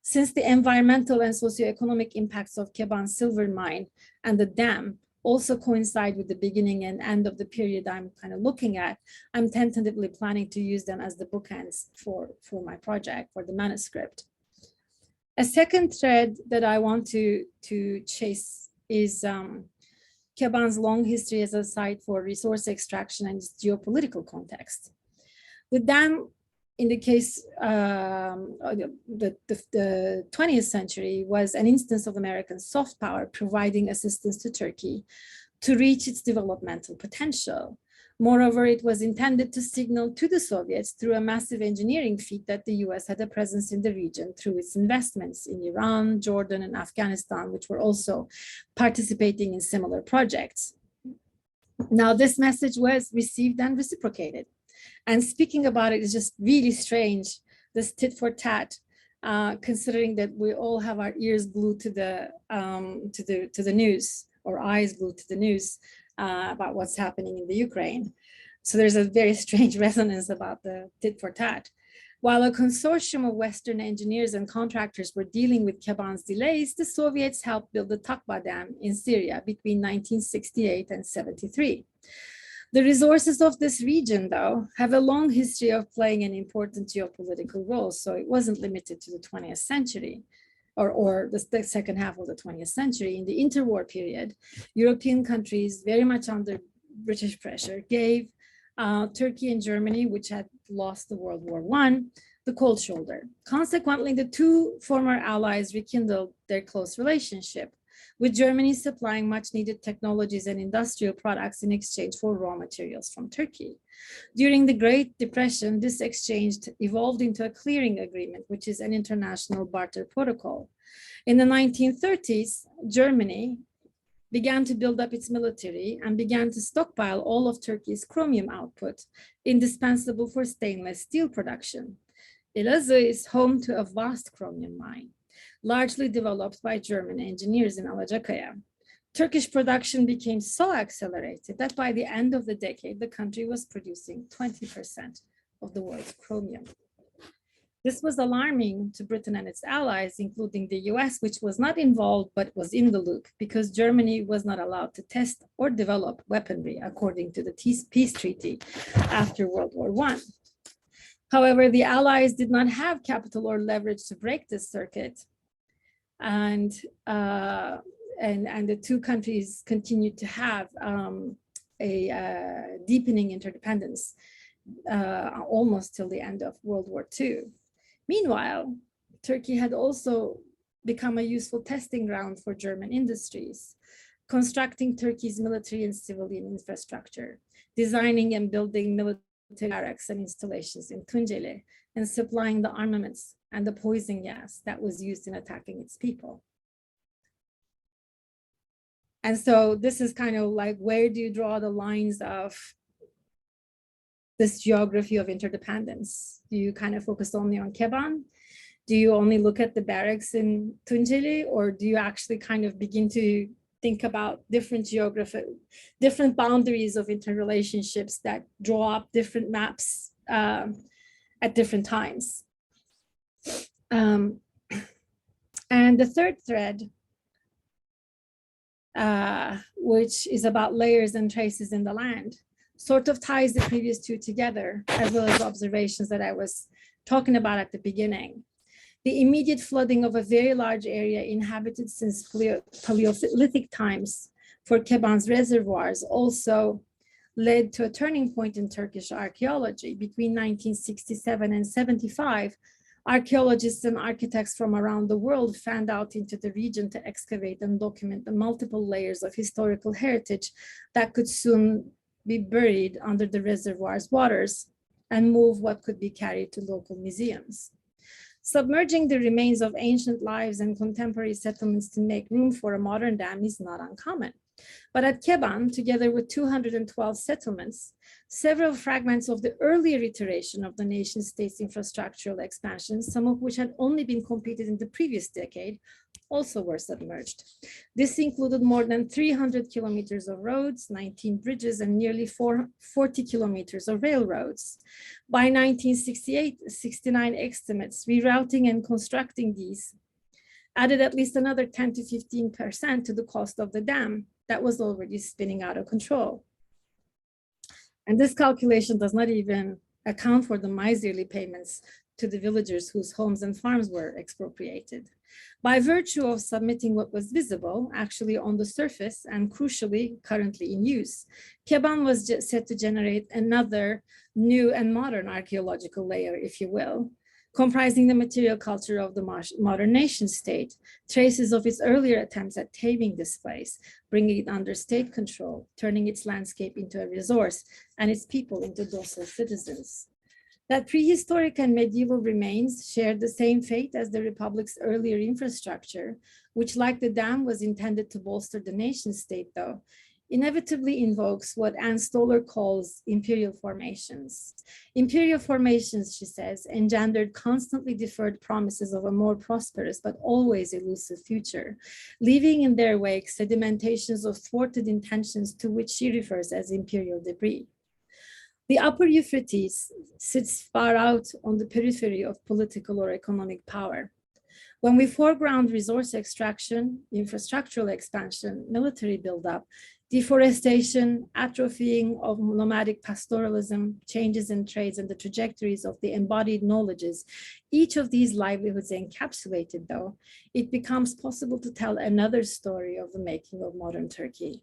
Speaker 2: Since the environmental and socioeconomic impacts of Keban silver mine and the dam also coincide with the beginning and end of the period I'm kind of looking at, I'm tentatively planning to use them as the bookends for my project, for the manuscript. A second thread that I want to chase is Keban's long history as a site for resource extraction and its geopolitical context. The dam, in the case the 20th century, was an instance of American soft power providing assistance to Turkey to reach its developmental potential. Moreover, it was intended to signal to the Soviets through a massive engineering feat that the US had a presence in the region through its investments in Iran, Jordan, and Afghanistan, which were also participating in similar projects. Now, this message was received and reciprocated. And speaking about it is just really strange, this tit for tat, considering that we all have our ears glued to the news, or eyes glued to the news about what's happening in the Ukraine. So there's a very strange resonance about the tit for tat. While a consortium of Western engineers and contractors were dealing with Keban's delays, the Soviets helped build the Takba Dam in Syria between 1968 and 73. The resources of this region, though, have a long history of playing an important geopolitical role, so it wasn't limited to the 20th century or the second half of the 20th century. In the interwar period, European countries, very much under British pressure, gave Turkey and Germany, which had lost the World War I, the cold shoulder. Consequently, the two former allies rekindled their close relationship, with Germany supplying much needed technologies and industrial products in exchange for raw materials from Turkey. During the Great Depression, this exchange evolved into a clearing agreement, which is an international barter protocol. In the 1930s, Germany began to build up its military and began to stockpile all of Turkey's chromium output, indispensable for stainless steel production. Elazığ is home to a vast chromium mine, largely developed by German engineers in Alacakaya. Turkish production became so accelerated that by the end of the decade, the country was producing 20% of the world's chromium. This was alarming to Britain and its allies, including the US, which was not involved but was in the loop because Germany was not allowed to test or develop weaponry according to the peace treaty after World War I. However, the allies did not have capital or leverage to break this circuit, and the two countries continued to have a deepening interdependence almost till the end of World War II. Meanwhile, Turkey had also become a useful testing ground for German industries, constructing Turkey's military and civilian infrastructure, designing and building military barracks and installations in Tunceli, and supplying the armaments and the poison gas that was used in attacking its people. And so this is kind of like, where do you draw the lines of this geography of interdependence? Do you kind of focus only on Keban? Do you only look at the barracks in Tunceli, or do you actually kind of begin to think about different geography, different boundaries of interrelationships that draw up different maps at different times? And the third thread, which is about layers and traces in the land, sort of ties the previous two together, as well as observations that I was talking about at the beginning. The immediate flooding of a very large area inhabited since Paleolithic times for Keban's reservoirs also led to a turning point in Turkish archaeology. Between 1967 and 75, archaeologists and architects from around the world fanned out into the region to excavate and document the multiple layers of historical heritage that could soon be buried under the reservoir's waters and move what could be carried to local museums. Submerging the remains of ancient lives and contemporary settlements to make room for a modern dam is not uncommon. But at Keban, together with 212 settlements, several fragments of the earlier iteration of the nation state's infrastructural expansion, some of which had only been completed in the previous decade, also were submerged. This included more than 300 kilometers of roads, 19 bridges, and nearly 40 kilometers of railroads. By 1968, 69 estimates, rerouting and constructing these added at least another 10 to 15% to the cost of the dam that was already spinning out of control. And this calculation does not even account for the miserly payments to the villagers whose homes and farms were expropriated. By virtue of submitting what was visible, actually on the surface, and crucially currently in use, Keban was set to generate another new and modern archaeological layer, if you will, comprising the material culture of the modern nation state, traces of its earlier attempts at taming this place, bringing it under state control, turning its landscape into a resource, and its people into docile citizens. That prehistoric and medieval remains shared the same fate as the Republic's earlier infrastructure, which, like the dam, was intended to bolster the nation state, though inevitably invokes what Anne Stoller calls imperial formations. Imperial formations, she says, engendered constantly deferred promises of a more prosperous but always elusive future, leaving in their wake sedimentations of thwarted intentions to which she refers as imperial debris. The Upper Euphrates sits far out on the periphery of political or economic power. When we foreground resource extraction, infrastructural expansion, military buildup, deforestation, atrophying of nomadic pastoralism, changes in trades, and the trajectories of the embodied knowledges, each of these livelihoods encapsulated, though, it becomes possible to tell another story of the making of modern Turkey.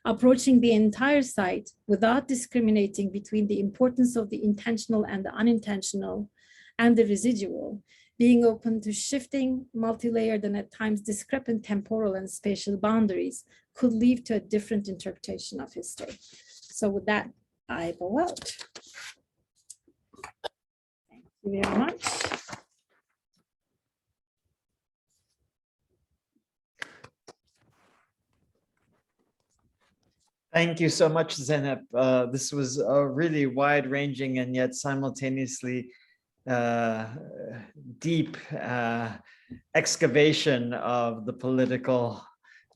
Speaker 2: Approaching the entire site without discriminating between the importance of the intentional and the unintentional and the residual, being open to shifting, multi-layered, and at times discrepant temporal and spatial boundaries could lead to a different interpretation of history. So with that, I bow out. Thank you very much.
Speaker 1: Thank you so much, Zeynep. This was a really wide-ranging and yet simultaneously deep excavation of the political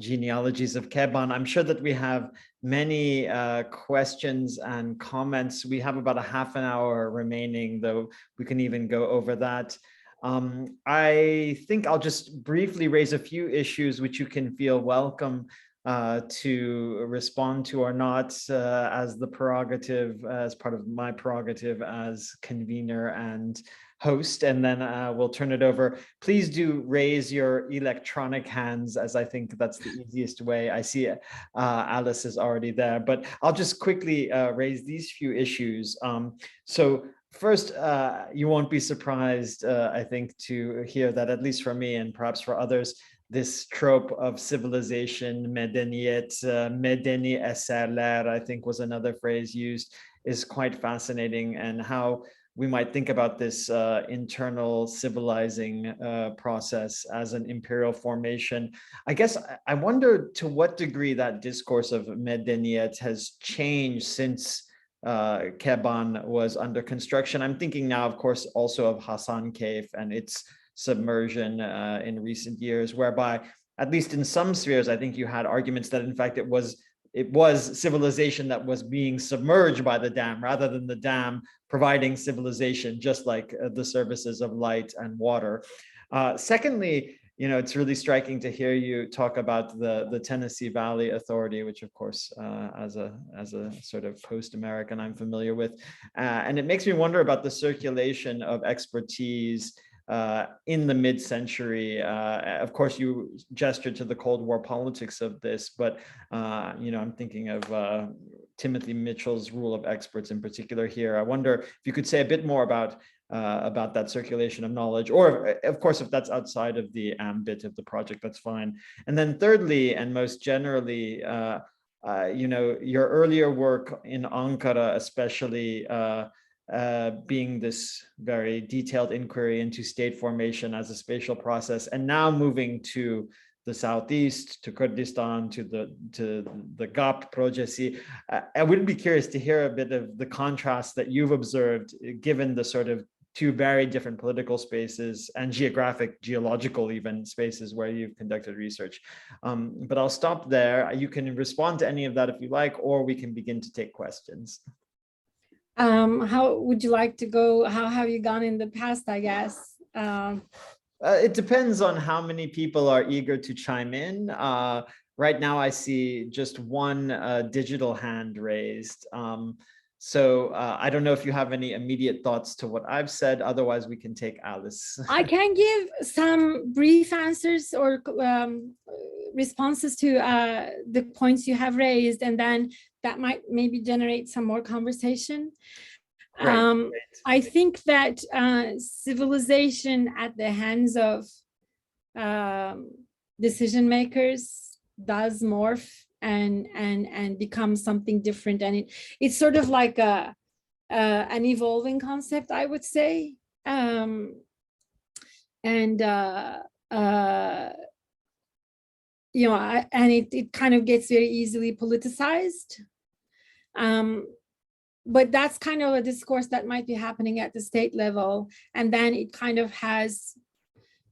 Speaker 1: genealogies of Keban. I'm sure that we have many questions and comments. We have about a half an hour remaining, though we can even go over that. I think I'll just briefly raise a few issues which you can feel welcome to respond to or not as the prerogative, as part of my prerogative as convener and host, and then we'll turn it over. Please do raise your electronic hands, as I think that's the easiest way. I see Alice is already there, but I'll just quickly raise these few issues. So first, you won't be surprised, I think, to hear that, at least for me and perhaps for others, this trope of civilization, medeniyet, medeni eserler, I think was another phrase used, is quite fascinating, and how we might think about this internal civilizing process as an imperial formation. I guess I wonder to what degree that discourse of medeniyet has changed since Keban was under construction. I'm thinking now, of course, also of Hasan Cave and its submersion in recent years, whereby, at least in some spheres, I think you had arguments that in fact it was civilization that was being submerged by the dam rather than the dam providing civilization, just like the services of light and water. Secondly, you know, it's really striking to hear you talk about the Tennessee Valley Authority, which of course, as a sort of post-American, I'm familiar with. And it makes me wonder about the circulation of expertise in the mid-century. Of course, you gestured to the Cold War politics of this, but you know, I'm thinking of Timothy Mitchell's rule of experts in particular here. I wonder if you could say a bit more about that circulation of knowledge, or of course, if that's outside of the ambit of the project, that's fine. And then thirdly, and most generally, you know, your earlier work in Ankara, especially, being this very detailed inquiry into state formation as a spatial process, and now moving to the southeast, to Kurdistan, to the GAP projesi. I would be curious to hear a bit of the contrast that you've observed, given the sort of two very different political spaces and geological even spaces where you've conducted research. But I'll stop there. You can respond to any of that if you like, or we can begin to take questions.
Speaker 2: How would you like to go? How have you gone in the past, I guess?
Speaker 1: It depends on how many people are eager to chime in. Right now, I see just one digital hand raised. So I don't know if you have any immediate thoughts to what I've said. Otherwise, we can take Alice.
Speaker 2: I can give some brief answers or responses to the points you have raised, and then that might maybe generate some more conversation. Great. I think that civilization at the hands of decision makers does morph and become something different, and it's sort of like an evolving concept, I would say. and it kind of gets very easily politicized. But that's kind of a discourse that might be happening at the state level. And then it kind of has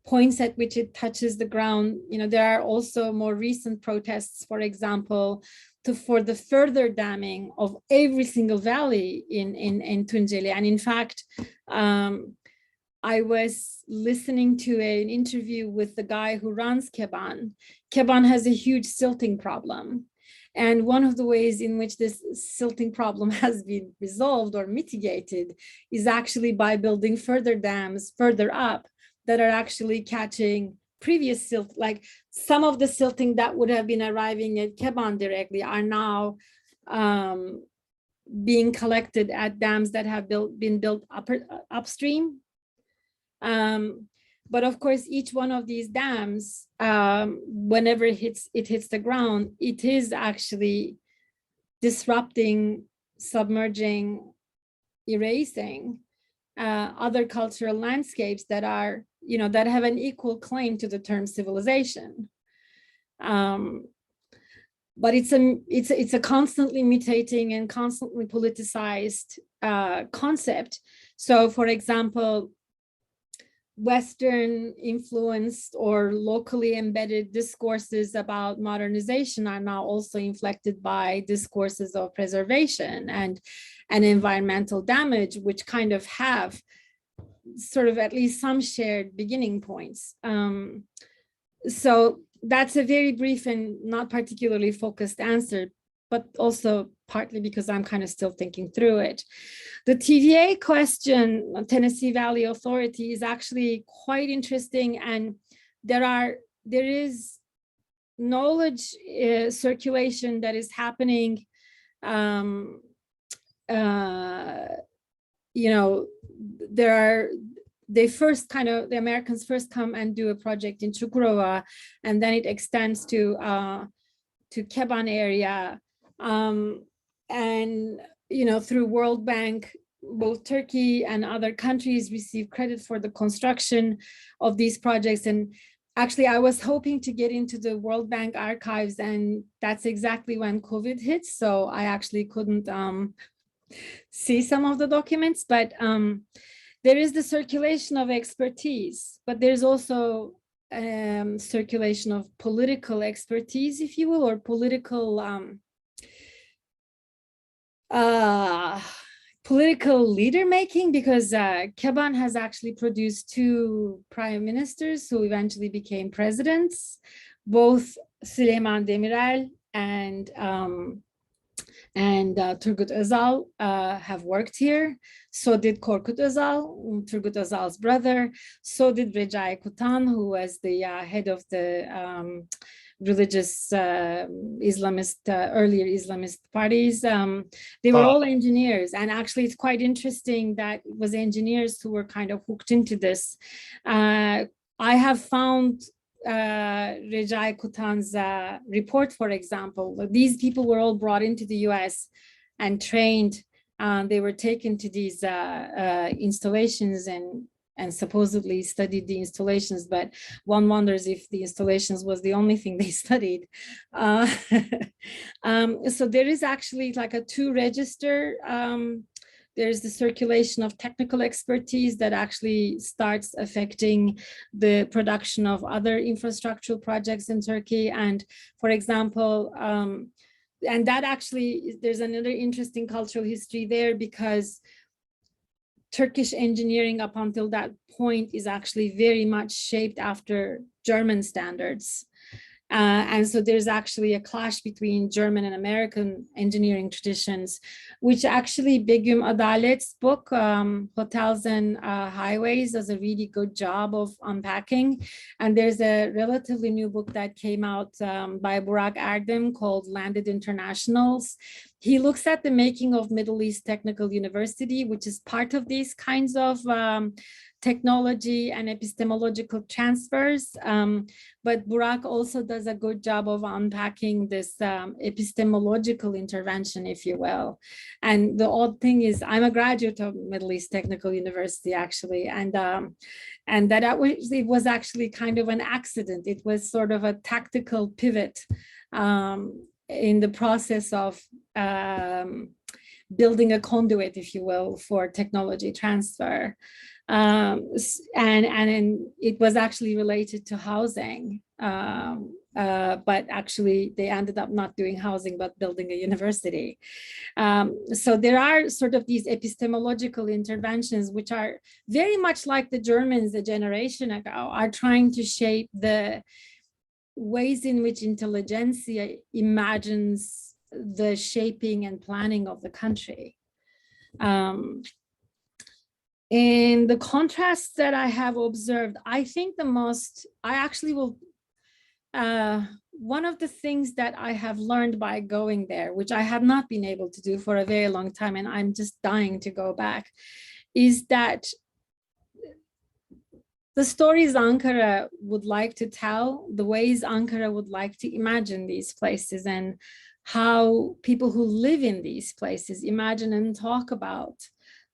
Speaker 2: points at which it touches the ground. There are also more recent protests, for example, for the further damming of every single valley in Tunceli. And in fact, I was listening to an interview with the guy who runs Keban. Keban has a huge silting problem. And one of the ways in which this silting problem has been resolved or mitigated is actually by building further dams further up that are actually catching previous silt. Like some of the silting that would have been arriving at Keban directly are now being collected at dams that have been built upstream. But of course, each one of these dams, whenever it hits the ground, it is actually disrupting, submerging, erasing other cultural landscapes that are, that have an equal claim to the term civilization. But it's a constantly mutating and constantly politicized concept. So, for example, Western influenced or locally embedded discourses about modernization are now also inflected by discourses of preservation and environmental damage, which kind of have sort of at least some shared beginning points. So that's a very brief and not particularly focused answer, but also partly because I'm kind of still thinking through it. The TVA question, Tennessee Valley Authority, is actually quite interesting, and there is knowledge circulation that is happening. The Americans first come and do a project in Çukurova, and then it extends to Keban area. And through World Bank, both Turkey and other countries receive credit for the construction of these projects. And actually, I was hoping to get into the World Bank archives, and that's exactly when COVID hit. So I actually couldn't see some of the documents, but there is the circulation of expertise, but there's also circulation of political expertise, if you will, or political leader making, because Keban has actually produced two prime ministers who eventually became presidents. Both Süleyman Demirel and Turgut Özal have worked here. So did Korkut Özal, Turgut Özal's brother. So did Recai Kutan, who was the head of the religious Islamist, earlier Islamist parties. They were all engineers. And actually, it's quite interesting that it was engineers who were kind of hooked into this. I have found Recai Kutan's report, for example. These people were all brought into the US and trained. They were taken to these installations and supposedly studied the installations, but one wonders if the installations was the only thing they studied. So there is actually like a two-register. There's the circulation of technical expertise that actually starts affecting the production of other infrastructural projects in Turkey. And for example, and that actually, there's another interesting cultural history there, because Turkish engineering up until that point is actually very much shaped after German standards. And so there's actually a clash between German and American engineering traditions, which actually Begüm Adalet's book, Hotels and Highways, does a really good job of unpacking. And there's a relatively new book that came out by Burak Erdem called Landed Internationals. he looks at the making of Middle East Technical University, which is part of these kinds of technology and epistemological transfers. But Burak also does a good job of unpacking this epistemological intervention, if you will. And the odd thing is, I'm a graduate of Middle East Technical University, actually, and that it was actually kind of an accident. It was sort of a tactical pivot in the process of building a conduit, if you will, for technology transfer. And it was actually related to housing. But actually they ended up not doing housing, but building a university. So there are sort of these epistemological interventions, which are very much like the Germans a generation ago, are trying to shape the ways in which intelligentsia imagines the shaping and planning of the country. And the contrasts that I have observed, I think one of the things that I have learned by going there, which I have not been able to do for a very long time, and I'm just dying to go back, is that the stories Ankara would like to tell, the ways Ankara would like to imagine these places, and how people who live in these places imagine and talk about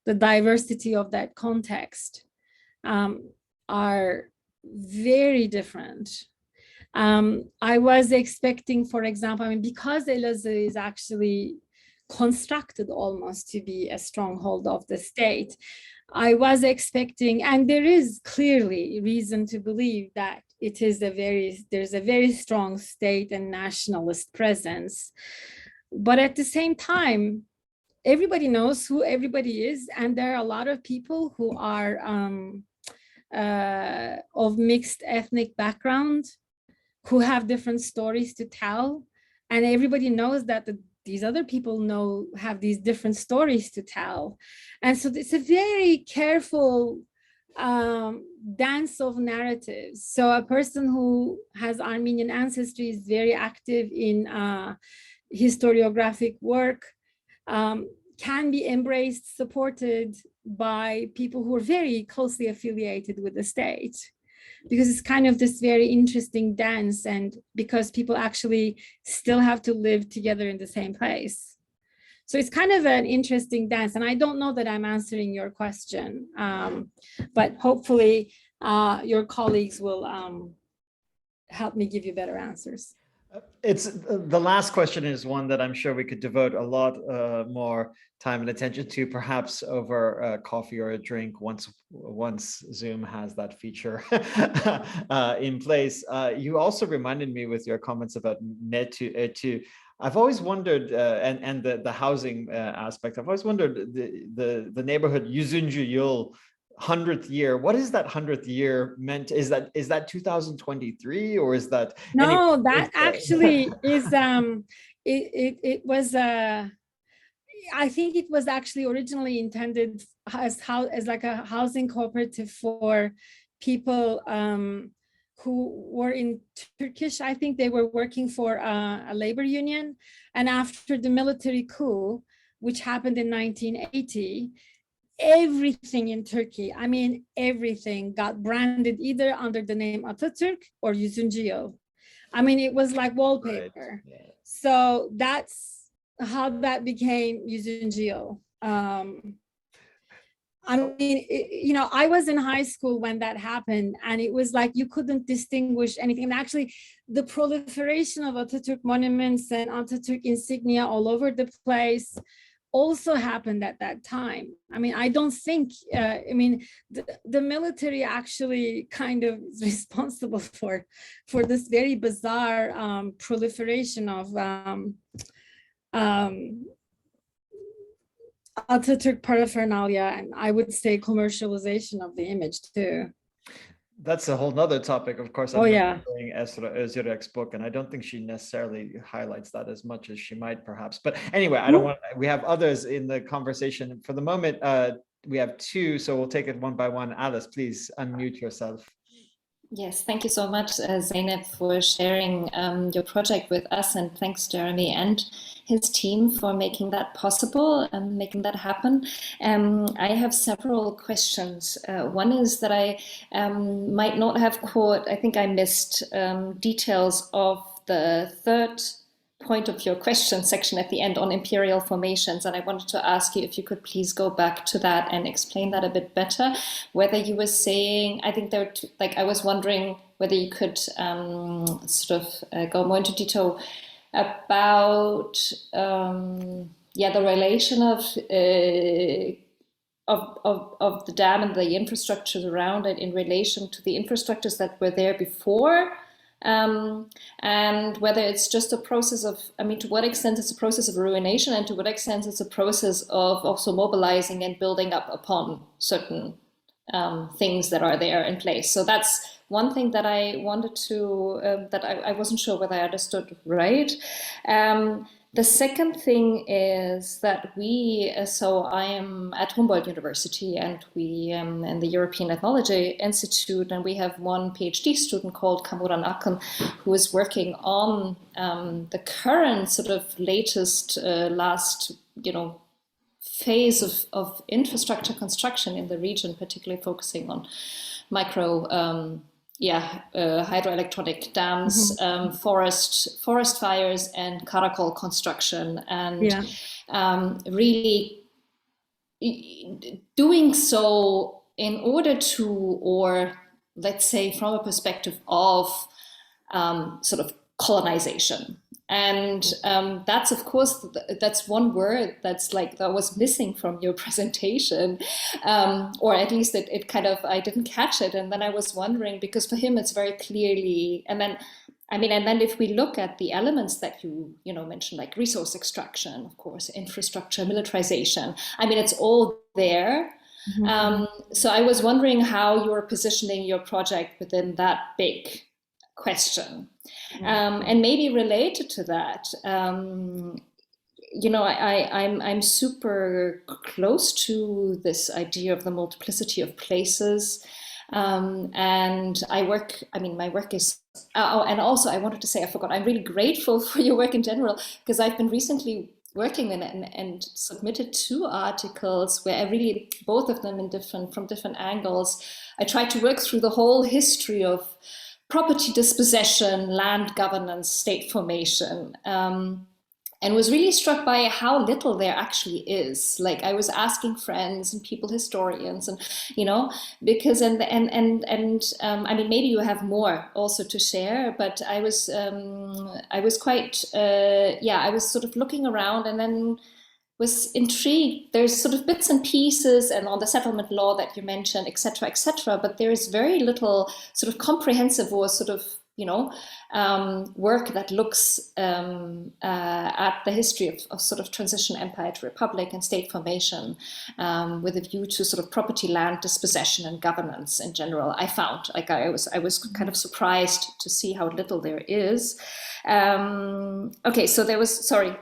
Speaker 2: the diversity of that context are very different. I was expecting, for example, because Elazığ is actually constructed almost to be a stronghold of the state, I was expecting, and there is clearly reason to believe that there's a very strong state and nationalist presence. But at the same time, everybody knows who everybody is, and there are a lot of people who are of mixed ethnic background, who have different stories to tell, and everybody knows that these other people have these different stories to tell. And so it's a very careful dance of narratives. So a person who has Armenian ancestry is very active in historiographic work, can be embraced, supported by people who are very closely affiliated with the state, because it's kind of this very interesting dance, and because people actually still have to live together in the same place. So it's kind of an interesting dance, and I don't know that I'm answering your question, but hopefully your colleagues will help me give you better answers.
Speaker 1: It's the last question is one that I'm sure we could devote a lot more time and attention to, perhaps over coffee or a drink once Zoom has that feature in place. You also reminded me with your comments about netu. I've always wondered, and the housing aspect. I've always wondered the neighborhood Yüzüncü Yıl, 100th year. What is that 100th year meant? Is that 2023, or is that?
Speaker 2: No, that actually is. It was. I think it was actually originally intended as like a housing cooperative for people who were in Turkish. I think they were working for a labor union, and after the military coup, which happened in 1980. Everything in Turkey, everything got branded either under the name Atatürk or Yüzüncü Yıl. It was like wallpaper. Right. Yeah. So that's how that became Yüzüncü Yıl. I was in high school when that happened, and it was like you couldn't distinguish anything. And actually, the proliferation of Atatürk monuments and Atatürk insignia all over the place also happened at that time. I don't think, the military actually kind of is responsible for this very bizarre proliferation of Atatürk paraphernalia, and I would say commercialization of the image too.
Speaker 1: That's a whole nother topic, of course.
Speaker 2: I'm
Speaker 1: reading Esra Özürek's book, and I don't think she necessarily highlights that as much as she might, perhaps. But anyway, I don't want. We have others in the conversation. For the moment, we have two, so we'll take it one by one. Alice, please unmute yourself.
Speaker 3: Yes, thank you so much, Zeynep, for sharing your project with us, and thanks Jeremy and his team for making that possible and making that happen. I have several questions. One is that I might not have caught, I think I missed details of the third point of your question section at the end on imperial formations, and I wanted to ask you if you could please go back to that and explain that a bit better. Whether you were saying, I think there were two, like I was wondering whether you could sort of go more into detail about yeah, the relation of the dam and the infrastructures around it in relation to the infrastructures that were there before. And whether it's just a process of, I mean, to what extent it's a process of ruination, and to what extent it's a process of also mobilizing and building up upon certain things that are there in place. So that's one thing that I wanted to, that I wasn't sure whether I understood right. The second thing is that so I am at Humboldt University, and we in the European Ethnology Institute, and we have one PhD student called Kamuran Akın, who is working on the current sort of latest, last, phase of infrastructure construction in the region, particularly focusing on micro hydroelectronic dams, forest fires, and caracol construction, and really doing so in order to, or let's say from a perspective of sort of colonization. And that's, of course, that's one word that's like, that was missing from your presentation, or at least it kind of, I didn't catch it. And then I was wondering, because for him it's very clearly, and then, I mean, and then if we look at the elements that you mentioned, like resource extraction, of course, infrastructure, militarization, I mean, it's all there. So I was wondering how you're positioning your project within that big question. And maybe related to that, I'm super close to this idea of the multiplicity of places, and my work is, and also I wanted to say, I forgot, I'm really grateful for your work in general, because I've been recently working in it and submitted 2 articles where I really, both of them from different angles, I tried to work through the whole history of property dispossession, land governance, state formation, and was really struck by how little there actually is. Like, I was asking friends and people, historians, and because I mean, maybe you have more also to share, but I was quite I was sort of looking around, and then was intrigued. There's sort of bits and pieces, and on the settlement law that you mentioned, etc., but there is very little sort of comprehensive or sort of work that looks at the history of sort of transition empire to republic and state formation, with a view to sort of property, land dispossession, and governance in general. I found, like, I was kind of surprised to see how little there is. Okay, so there was, sorry,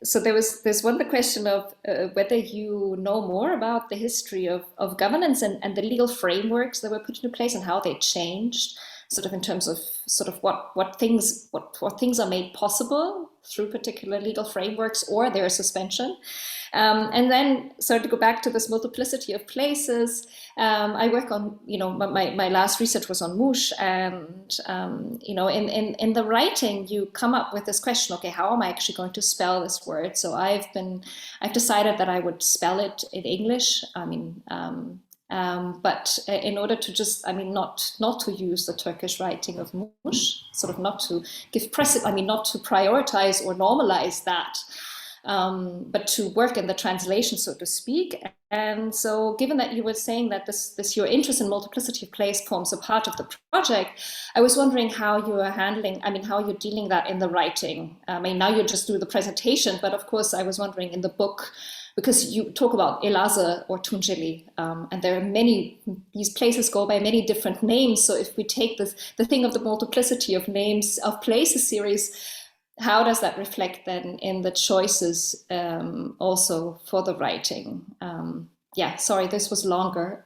Speaker 3: so there's one, the question of whether you know more about the history of governance and the legal frameworks that were put into place and how they changed, sort of in terms of sort of what things are made possible through particular legal frameworks or their suspension. And then, so to go back to this multiplicity of places, I work on, my last research was on Mush, and, in the writing, you come up with this question, okay, how am I actually going to spell this word? So I've decided that I would spell it in English. I mean, but in order to just, I mean, not to use the Turkish writing of Mush, sort of not to give precedence, I mean, not to prioritize or normalize that, but to work in the translation, so to speak. And so, given that you were saying that this your interest in multiplicity of place forms a part of the project, I was wondering how you are handling, I mean, how you're dealing that in the writing. I mean, now you just do the presentation, but of course, I was wondering in the book, because you talk about Elazığ or Tunceli, and there are many, these places go by many different names. So if we take the thing of the multiplicity of names of places series, how does that reflect then in the choices also for the writing? yeah, sorry, this was longer,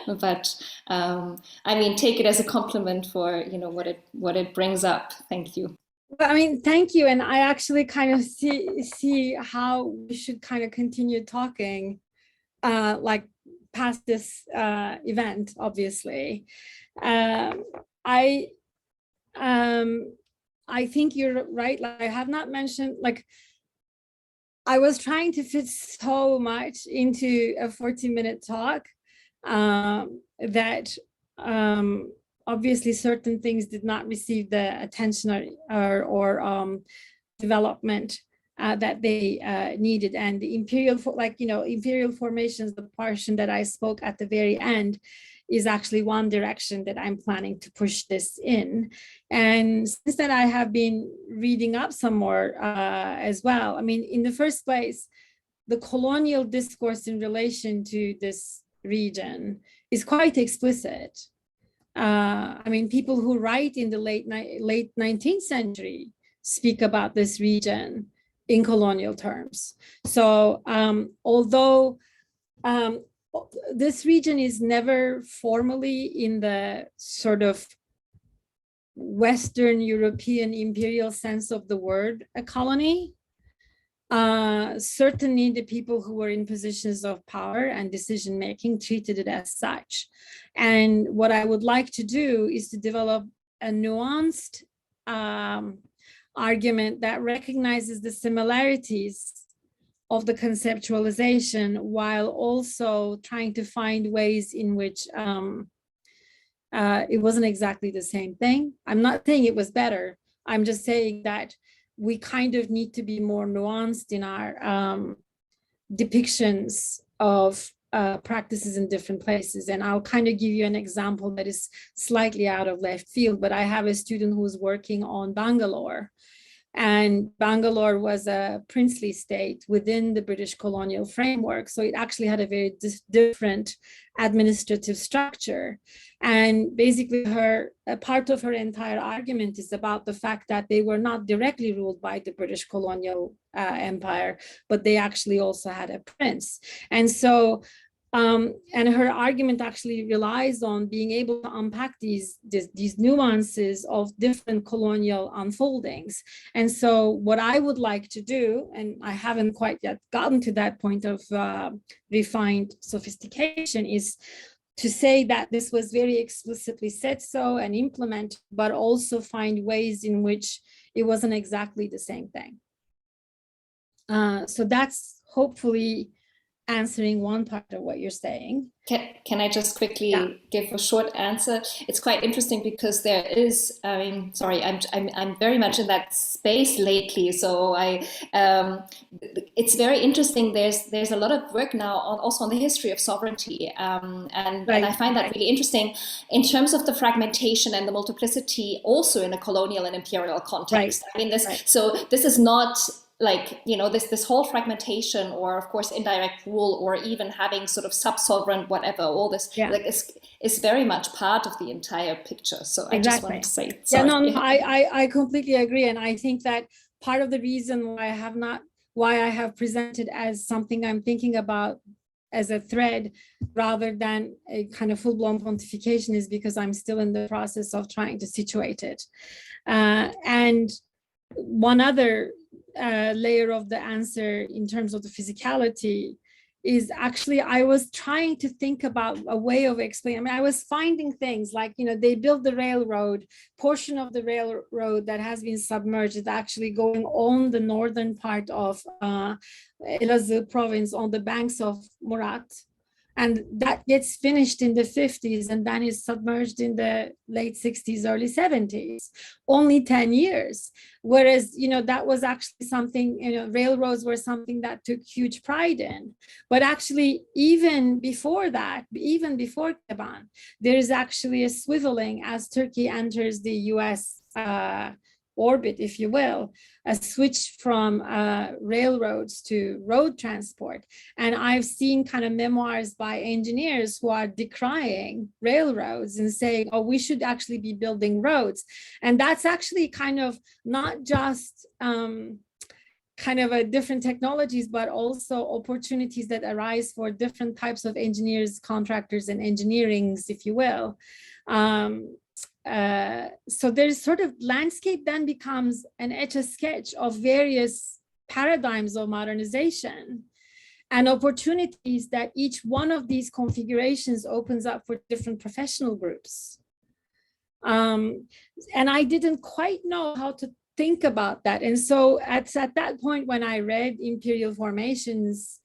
Speaker 3: but I mean, take it as a compliment for, you know, what it brings up. Thank you.
Speaker 2: Well, I mean, thank you. And I actually kind of see how we should kind of continue talking, like past this event, obviously. I think you're right. Like, I have not mentioned, like, I was trying to fit so much into a 40-minute talk that obviously certain things did not receive the attention or development that they needed. And the imperial, imperial formations, the portion that I spoke at the very end, is actually one direction that I'm planning to push this in. And since then, I have been reading up some more as well. I mean, in the first place, the colonial discourse in relation to this region is quite explicit. I mean, people who write in the late 19th century speak about this region in colonial terms. So although this region is never formally in the sort of Western European imperial sense of the word a colony, certainly the people who were in positions of power and decision-making treated it as such. And what I would like to do is to develop a nuanced argument that recognizes the similarities of the conceptualization while also trying to find ways in which it wasn't exactly the same thing. I'm not saying it was better. I'm just saying that we kind of need to be more nuanced in our depictions of practices in different places. And I'll kind of give you an example that is slightly out of left field, but I have a student who's working on Bangalore. And Bangalore was a princely state within the British colonial framework. So it actually had a very different administrative structure. And basically a part of her entire argument is about the fact that they were not directly ruled by the British colonial empire, but they actually also had a prince. And so and her argument actually relies on being able to unpack these nuances of different colonial unfoldings. And so what I would like to do, and I haven't quite yet gotten to that point of refined sophistication, is to say that this was very explicitly said so and implemented, but also find ways in which it wasn't exactly the same thing. So that's hopefully answering one part of what you're saying.
Speaker 3: Can I just quickly give a short answer? It's quite interesting because there is, I mean, sorry, I'm very much in that space lately. So it's very interesting. There's a lot of work now also on the history of sovereignty, and I find that really interesting in terms of the fragmentation and the multiplicity, also in a colonial and imperial context. I mean, so this is not like, you know, this whole fragmentation, or of course indirect rule, or even having sort of sub-sovereign whatever, all this like is very much part of the entire picture. So I just wanted to say, sorry.
Speaker 2: I completely agree. And I think that part of the reason why I have presented as something I'm thinking about as a thread rather than a kind of full-blown pontification is because I'm still in the process of trying to situate it. And one other layer of the answer in terms of the physicality is actually, I was trying to think about a way of explaining. I mean, I was finding things like, you know, they built the railroad, portion of the railroad that has been submerged is actually going on the northern part of Elazığ province on the banks of Murat. And that gets finished in the 50s and then is submerged in the late 60s, early 70s, only 10 years. Whereas, you know, that was actually something, you know, railroads were something that took huge pride in. But actually, even before that, even before Keban, there is actually a swiveling as Turkey enters the US orbit, if you will, a switch from railroads to road transport. And I've seen kind of memoirs by engineers who are decrying railroads and saying, oh, we should actually be building roads. And that's actually kind of not just kind of a different technologies, but also opportunities that arise for different types of engineers, contractors, and engineerings, if you will. So there's sort of landscape then becomes an etch-a-sketch of various paradigms of modernization and opportunities that each one of these configurations opens up for different professional groups. And I didn't quite know how to think about that. And so at that point, when I read Imperial Formations,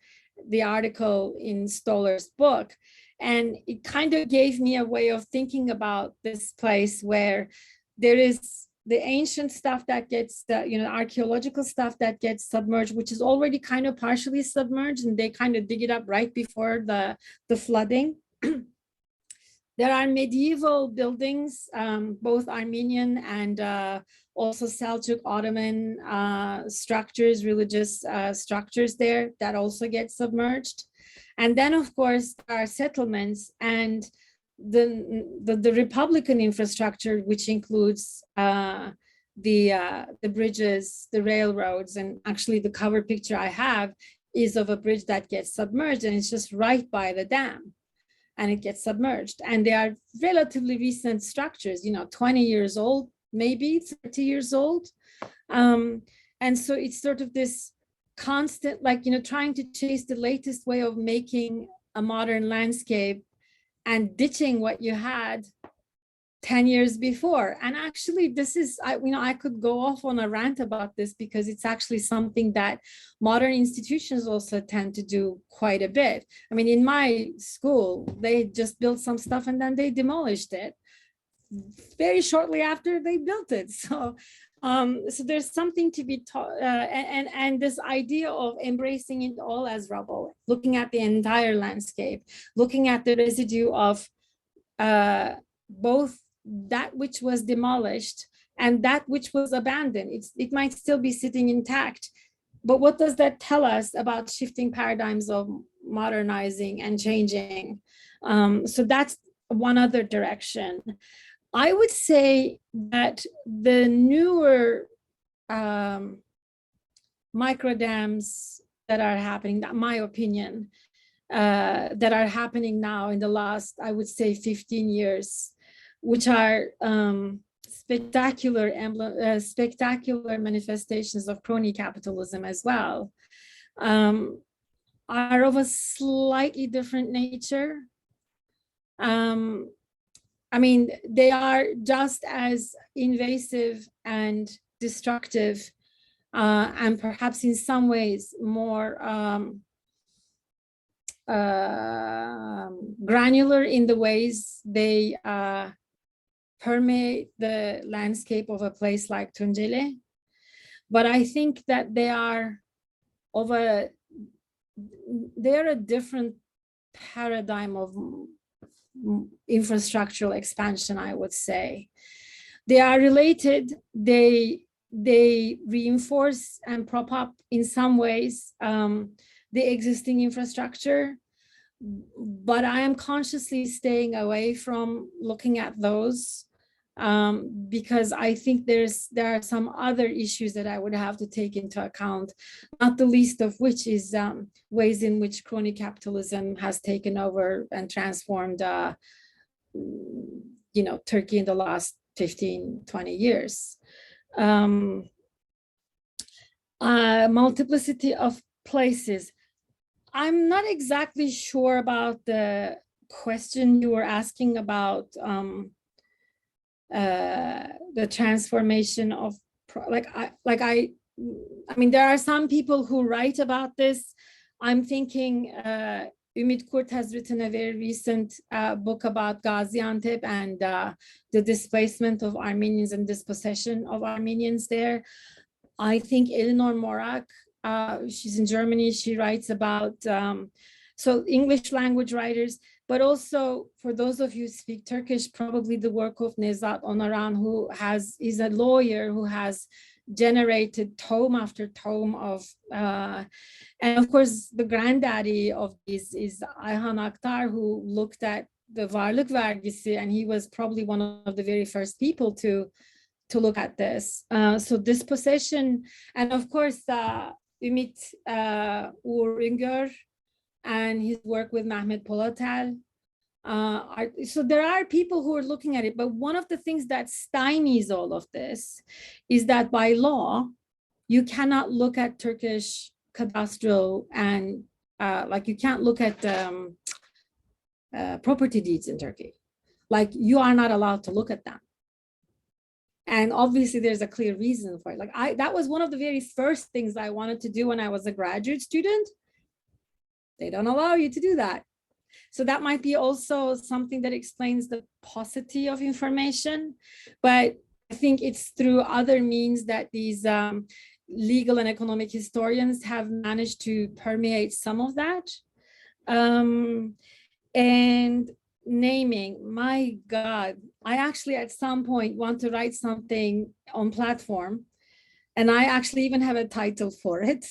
Speaker 2: the article in Stoller's book, and it kind of gave me a way of thinking about this place where there is the ancient stuff that gets, archaeological stuff that gets submerged, which is already kind of partially submerged, and they kind of dig it up right before the flooding. There are medieval buildings, both Armenian and also Seljuk Ottoman structures, religious structures there that also get submerged. And then, of course, there are settlements and the Republican infrastructure, which includes the bridges, the railroads, and actually the cover picture I have is of a bridge that gets submerged, and it's just right by the dam, and it gets submerged. And they are relatively recent structures, 20 years old, maybe 30 years old. And so it's sort of this constant, trying to chase the latest way of making a modern landscape and ditching what you had 10 years before. And actually this is, I could go off on a rant about this because it's actually something that modern institutions also tend to do quite a bit. I mean, in my school, they just built some stuff and then they demolished it very shortly after they built it. So there's something to be taught, and this idea of embracing it all as rubble, looking at the entire landscape, looking at the residue of both that which was demolished and that which was abandoned. It might still be sitting intact, but what does that tell us about shifting paradigms of modernizing and changing? So that's one other direction. I would say that the newer micro dams that are happening, in my opinion, that are happening now in the last, I would say, 15 years, which are spectacular manifestations of crony capitalism as well, are of a slightly different nature. I mean, they are just as invasive and destructive, and perhaps in some ways more granular in the ways they permeate the landscape of a place like Tunceli. But I think that they are a different paradigm of infrastructural expansion, I would say. They are related, they reinforce and prop up in some ways the existing infrastructure, but I am consciously staying away from looking at those because I think there are some other issues that I would have to take into account, not the least of which is ways in which crony capitalism has taken over and transformed Turkey in the last 15, 20 years. Multiplicity of places. I'm not exactly sure about the question you were asking about the transformation of, I mean, there are some people who write about this. I'm thinking Ümit Kurt has written a very recent book about Gaziantep and the displacement of Armenians and dispossession of Armenians there. I think Elinor Morak, she's in Germany, she writes about, so English language writers, but also for those of you who speak Turkish, probably the work of Nezat Onaran, who is a lawyer who has generated tome after tome of, and of course, the granddaddy of this is Ayhan Aktar, who looked at the Varlık Vergisi, and he was probably one of the very first people to look at this. So dispossession, and of course, Ümit Uğur Üngör and his work with Mehmet Polatel. So there are people who are looking at it, but one of the things that stymies all of this is that by law, you cannot look at Turkish cadastral and like you can't look at property deeds in Turkey. Like you are not allowed to look at them. And obviously there's a clear reason for it. Like that was one of the very first things I wanted to do when I was a graduate student. They don't allow you to do that. So that might be also something that explains the paucity of information, but I think it's through other means that these legal and economic historians have managed to permeate some of that. And naming, my God, I actually at some point want to write something on platform, and I actually even have a title for it.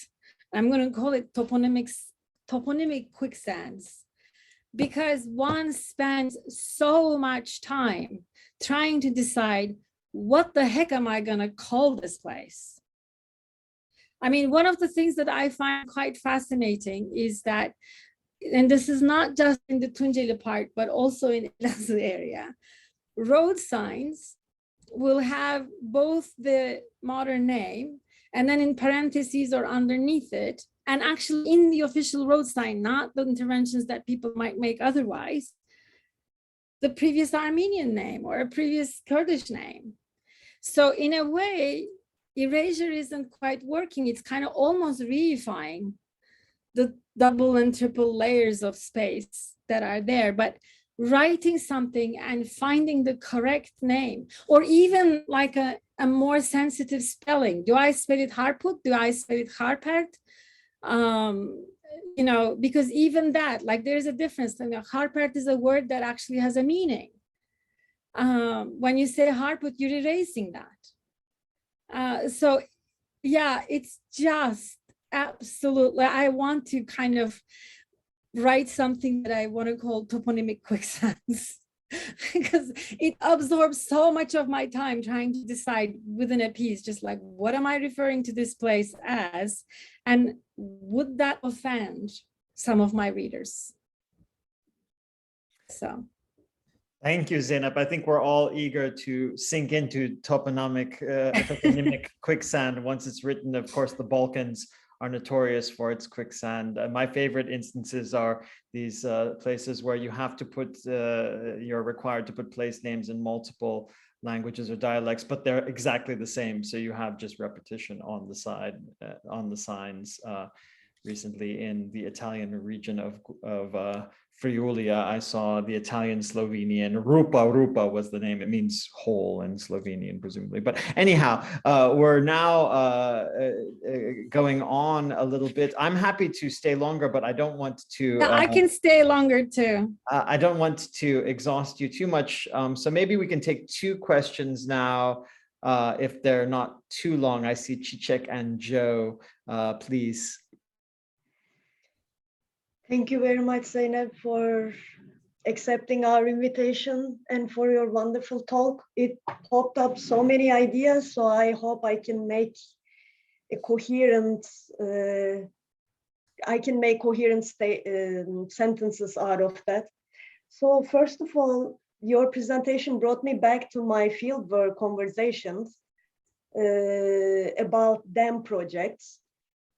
Speaker 2: I'm going to call it toponymic quicksands, because one spends so much time trying to decide what the heck am I going to call this place. I mean, one of the things that I find quite fascinating is that, and this is not just in the Tunceli part, but also in Elazığ area, road signs will have both the modern name and then in parentheses or underneath it, and actually in the official road sign, not the interventions that people might make otherwise, the previous Armenian name or a previous Kurdish name. So in a way, erasure isn't quite working. It's kind of almost reifying the double and triple layers of space that are there, but writing something and finding the correct name, or even like a more sensitive spelling. Do I spell it Harput? Do I spell it Harpert? You know, because even that, like there's a difference. You know, Harpert is a word that actually has a meaning. When you say Harput, you're erasing that. So yeah, it's just absolutely, I want to kind of write something that I want to call toponymic quicksands because it absorbs so much of my time trying to decide within a piece, just like, what am I referring to this place as? And would that offend some of my readers? So.
Speaker 1: Thank you, Zeynep. I think we're all eager to sink into toponymic quicksand once it's written. Of course, the Balkans are notorious for its quicksand. My favorite instances are these places where you have to put, you're required to put place names in multiple languages or dialects, but they're exactly the same. So you have just repetition on the side, on the signs. Recently in the Italian region of Friulia, I saw the Italian Slovenian Rupa was the name. It means whole in Slovenian, presumably. But anyhow, we're now going on a little bit. I'm happy to stay longer, but I don't want to.
Speaker 2: Yeah, I can stay longer too.
Speaker 1: I don't want to exhaust you too much. So maybe we can take 2 questions now, if they're not too long. I see Chichek and Joe, please.
Speaker 4: Thank you very much, Zeynep, for accepting our invitation and for your wonderful talk. It popped up so many ideas, so I hope I can make a coherent, sentences out of that. So first of all, your presentation brought me back to my fieldwork conversations about dam projects.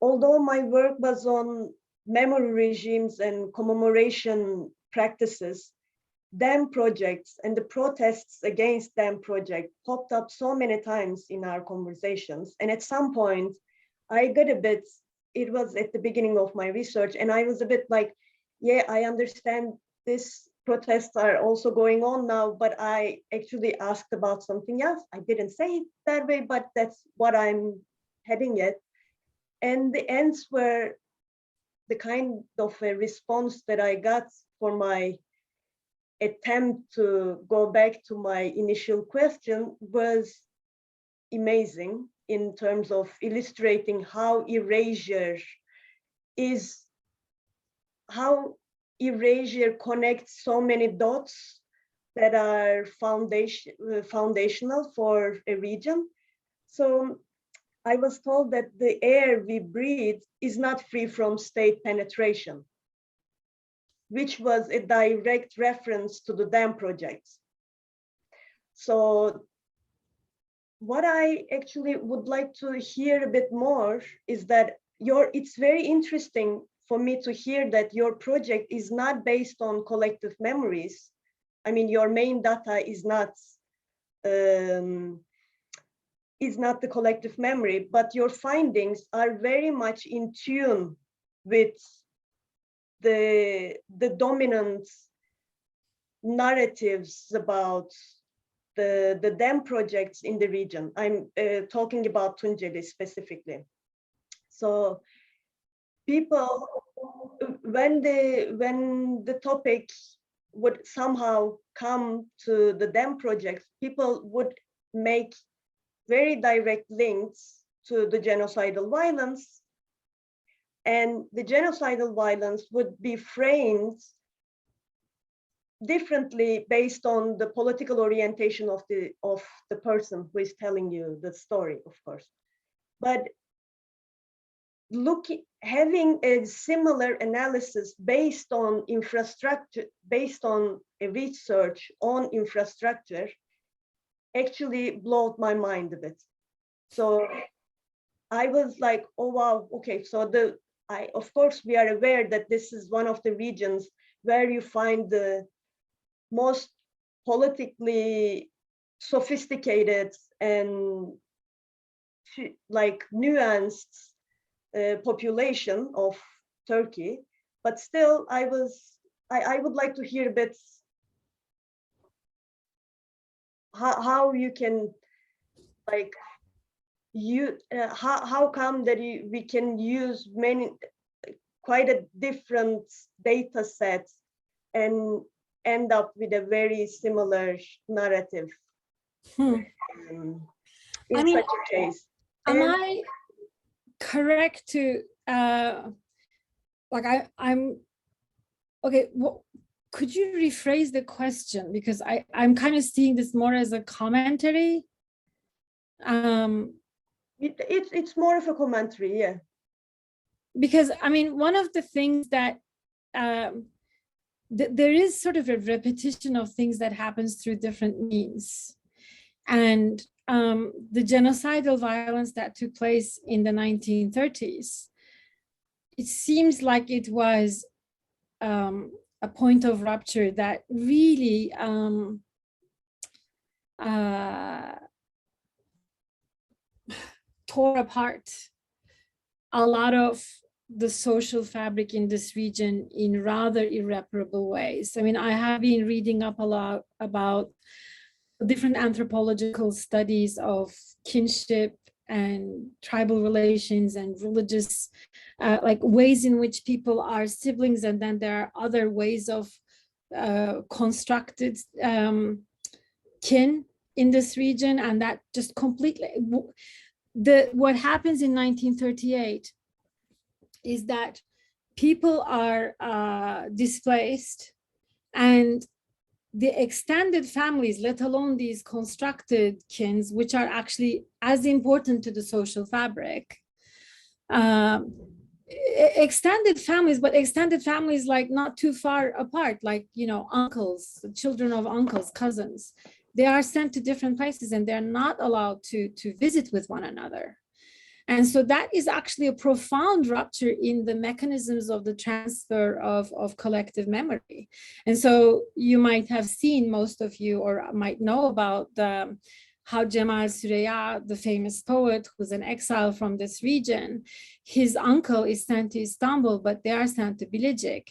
Speaker 4: Although my work was on memory regimes and commemoration practices, dam projects and the protests against dam project popped up so many times in our conversations. And at some point, I got a bit, it was at the beginning of my research, and I was a bit like, yeah, I understand this protests are also going on now, but I actually asked about something else. I didn't say it that way, but that's what I'm heading at. And the ends were the kind of a response that I got for my attempt to go back to my initial question was amazing in terms of illustrating how erasure connects so many dots that are foundational for a region. So I was told that the air we breathe is not free from state penetration, which was a direct reference to the dam projects. So what I actually would like to hear a bit more is that it's very interesting for me to hear that your project is not based on collective memories. I mean, your main data is not the collective memory, but your findings are very much in tune with the dominant narratives about the dam projects in the region. I'm talking about Tunceli specifically. So people, when the topic would somehow come to the dam projects, people would make very direct links to the genocidal violence, and the genocidal violence would be framed differently based on the political orientation of the person who is telling you the story, of course. But having a similar analysis based on infrastructure, based on a research on infrastructure, actually blew my mind a bit. So I was like, oh wow, okay. So of course we are aware that this is one of the regions where you find the most politically sophisticated and like nuanced population of Turkey, but still I would like to hear a bit how you can like how come that we can use quite a different data sets and end up with a very similar narrative in such a case.
Speaker 2: Am I correct to like I'm okay? Could you rephrase the question, because I'm kind of seeing this more as a commentary.
Speaker 4: It's more of a commentary, yeah.
Speaker 2: Because I mean, one of the things that there is sort of a repetition of things that happens through different means, and the genocidal violence that took place in the 1930s, it seems like it was a point of rupture that really tore apart a lot of the social fabric in this region in rather irreparable ways. I mean, I have been reading up a lot about different anthropological studies of kinship and tribal relations and religious like ways in which people are siblings, and then there are other ways of constructed kin in this region, and that just completely what happens in 1938 is that people are displaced, and the extended families, let alone these constructed kins, which are actually as important to the social fabric, extended families, but extended families like not too far apart, like, you know, uncles, children of uncles, cousins, they are sent to different places and they're not allowed to visit with one another. And so that is actually a profound rupture in the mechanisms of the transfer of collective memory. And so you might have seen, most of you, or might know about how Cemal Süreya, the famous poet who's an exile from this region, his uncle is sent to Istanbul, but they are sent to Bilecik.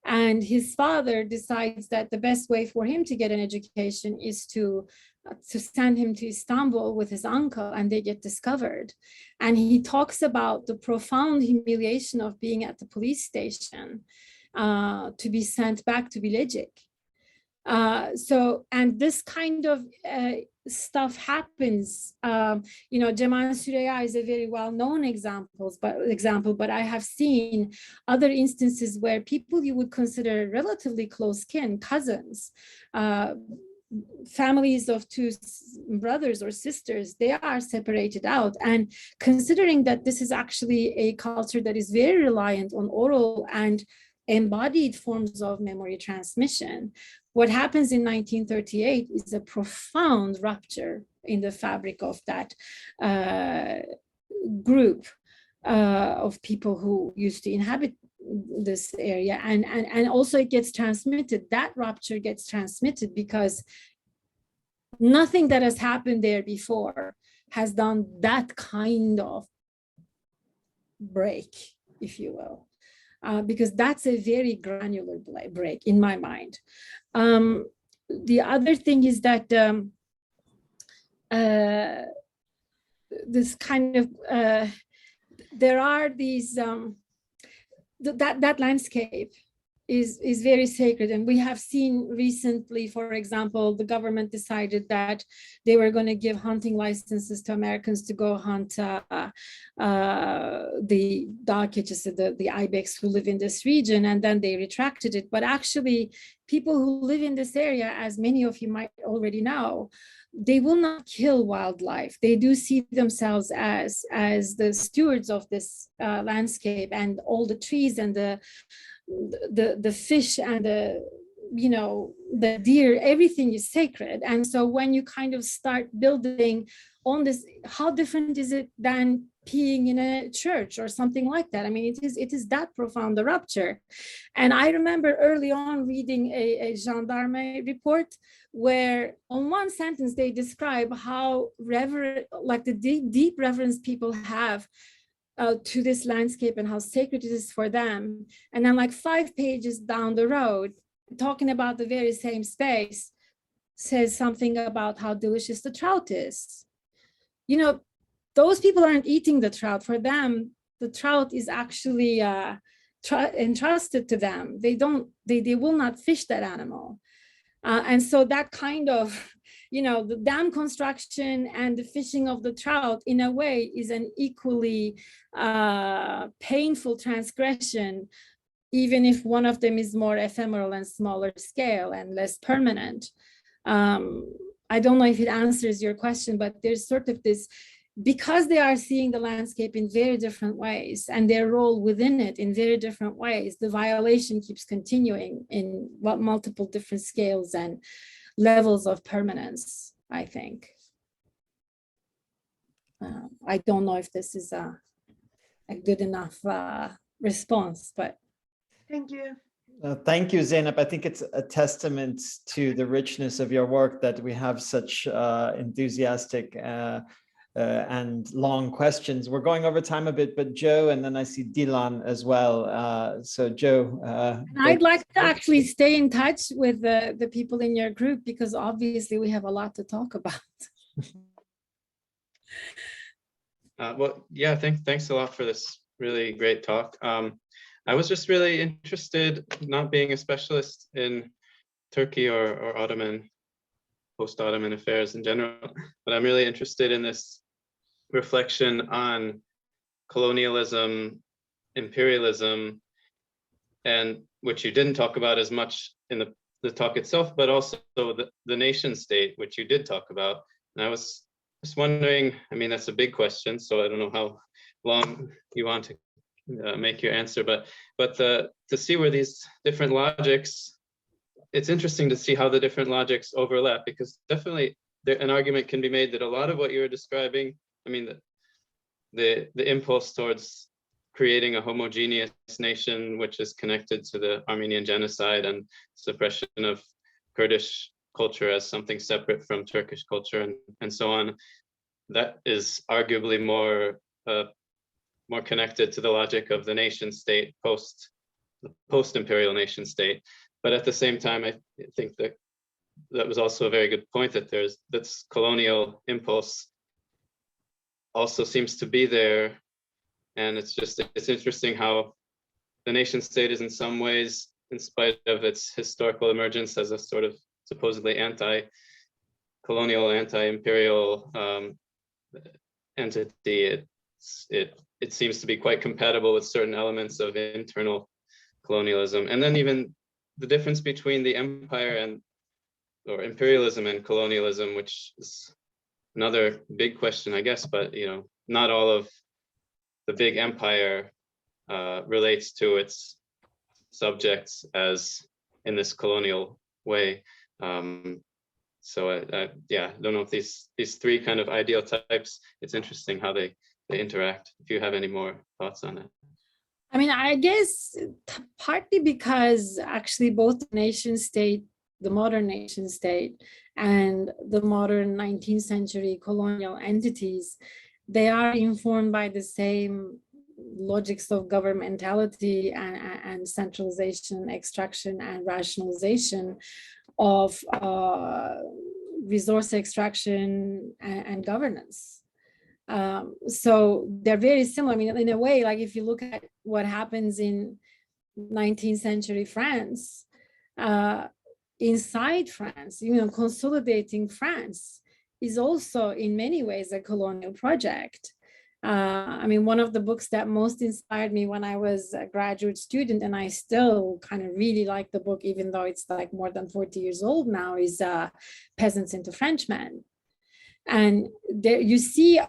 Speaker 2: And his father decides that the best way for him to get an education is to send him to Istanbul with his uncle, and they get discovered. And he talks about the profound humiliation of being at the police station to be sent back to Bilecik. And this kind of stuff happens. You know, Cemal Süreya is a very well-known example, but I have seen other instances where people you would consider relatively close kin, cousins, families of two brothers or sisters, they are separated out. And considering that this is actually a culture that is very reliant on oral and embodied forms of memory transmission, what happens in 1938 is a profound rupture in the fabric of that group of people who used to inhabit this area, and also it gets transmitted. That rupture gets transmitted because nothing that has happened there before has done that kind of break, if you will, because that's a very granular break in my mind. The other thing is that this kind of there are these that landscape is very sacred, and we have seen recently, for example, the government decided that they were going to give hunting licenses to Americans to go hunt the dog catchers, the ibex who live in this region, and then they retracted it. But actually, people who live in this area, as many of you might already know, they will not kill wildlife. They do see themselves as the stewards of this landscape, and all the trees and the fish and the deer, everything is sacred. And so when you kind of start building on this, how different is it than peeing in a church or something like that? I mean, it is that profound a rupture. And I remember early on reading a gendarme report where on one sentence they describe how the deep reverence people have to this landscape and how sacred it is for them. And then like 5 pages down the road, talking about the very same space, says something about how delicious the trout is. You know, those people aren't eating the trout. For them, the trout is actually entrusted to them. They will not fish that animal. And so that kind of, the dam construction and the fishing of the trout, in a way, is an equally painful transgression, even if one of them is more ephemeral and smaller scale and less permanent. I don't know if it answers your question, but there's sort of this, because they are seeing the landscape in very different ways and their role within it in very different ways, the violation keeps continuing in multiple different scales and levels of permanence, I think. I don't know if this is a good enough response, but.
Speaker 4: Thank you.
Speaker 1: Thank you, Zeynep. I think it's a testament to the richness of your work that we have such enthusiastic and long questions. We're going over time a bit, but Joe, and then I see Dilan as well. So Joe.
Speaker 2: I'd like to actually stay in touch with the people in your group, because obviously we have a lot to talk about.
Speaker 5: Well, yeah, thanks a lot for this really great talk. I was just really interested, not being a specialist in Turkey or Ottoman, post-Ottoman affairs in general, but I'm really interested in this reflection on colonialism, imperialism, and which you didn't talk about as much in the talk itself, but also the nation state, which you did talk about. And I was just wondering, I mean, that's a big question, so I don't know how long you want to make your answer, but to see where these different logics, it's interesting to see how the different logics overlap, because definitely an argument can be made that a lot of what you were describing, I mean, the impulse towards creating a homogeneous nation, which is connected to the Armenian genocide and suppression of Kurdish culture as something separate from Turkish culture and so on, that is arguably more connected to the logic of the nation state, post-imperial nation state. But at the same time, I think that was also a very good point, that this colonial impulse also seems to be there. And it's interesting how the nation state is in some ways, in spite of its historical emergence as a sort of supposedly anti-colonial, anti-imperial entity, it seems to be quite compatible with certain elements of internal colonialism. And then even the difference between the empire and or imperialism and colonialism, which is another big question, I guess, but not all of the big empire relates to its subjects as in this colonial way. So I don't know if these three kind of ideal types, it's interesting how they interact. If you have any more thoughts on it.
Speaker 2: I mean, I guess partly because actually both the nation state, the modern nation state, and the modern 19th century colonial entities, they are informed by the same logics of governmentality and centralization, extraction, and rationalization of resource extraction and governance. So they're very similar. I mean, in a way, like if you look at what happens in 19th century France, inside France, consolidating France is also in many ways a colonial project. I mean, one of the books that most inspired me when I was a graduate student, and I still kind of really like the book, even though it's like more than 40 years old now, is Peasants into Frenchmen. And there you see,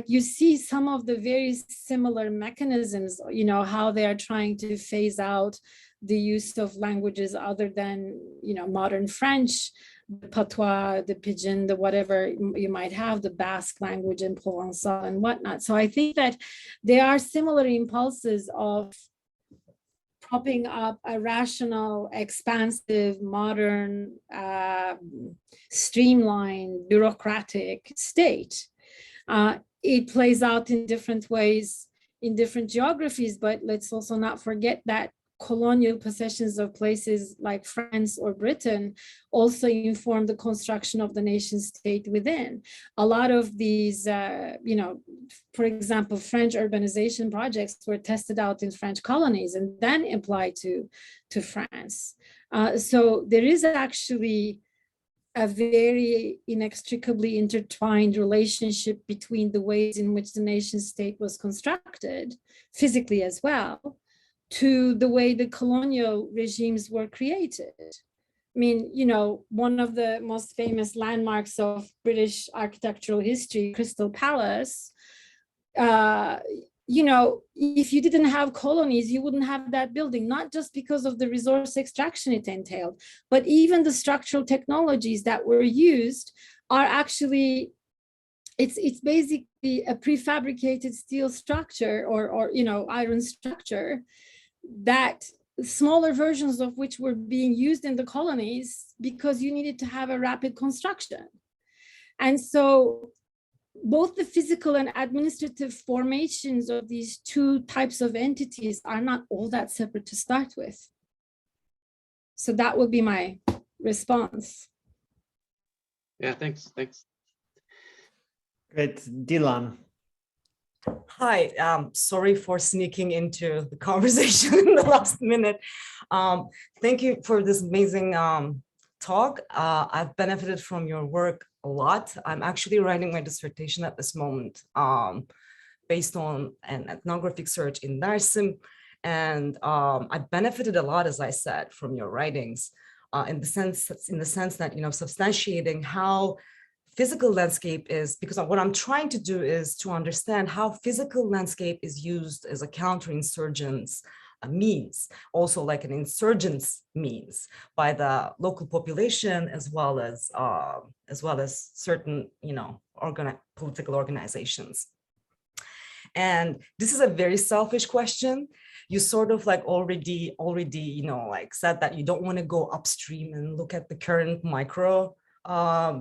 Speaker 2: you see some of the very similar mechanisms, how they are trying to phase out the use of languages other than, modern French, the patois, the pidgin, the whatever you might have, the Basque language in Provençal and whatnot. So I think that there are similar impulses of propping up a rational, expansive, modern, streamlined, bureaucratic state. It plays out in different ways in different geographies, but let's also not forget that colonial possessions of places like France or Britain also inform the construction of the nation state within. A lot of these, for example, French urbanization projects were tested out in French colonies and then applied to France. So there is actually a very inextricably intertwined relationship between the ways in which the nation state was constructed, physically as well, to the way the colonial regimes were created. I mean, one of the most famous landmarks of British architectural history, Crystal Palace, if you didn't have colonies, you wouldn't have that building, not just because of the resource extraction it entailed, but even the structural technologies that were used are actually, it's basically a prefabricated steel structure or iron structure that smaller versions of which were being used in the colonies because you needed to have a rapid construction. And so both the physical and administrative formations of these two types of entities are not all that separate to start with. So that would be my response.
Speaker 5: Yeah, thanks.
Speaker 1: Great. Dilan.
Speaker 6: Hi, sorry for sneaking into the conversation in the last minute. Thank you for this amazing talk. I've benefited from your work a lot. I'm actually writing my dissertation at this moment based on an ethnographic search in Dersim. And I benefited a lot, as I said, from your writings in the sense that, substantiating how physical landscape is, because what I'm trying to do is to understand how physical landscape is used as a counterinsurgence means, also like an insurgence means by the local population as well as certain, political organizations. And this is a very selfish question. You sort of already, said that you don't want to go upstream and look at the current micro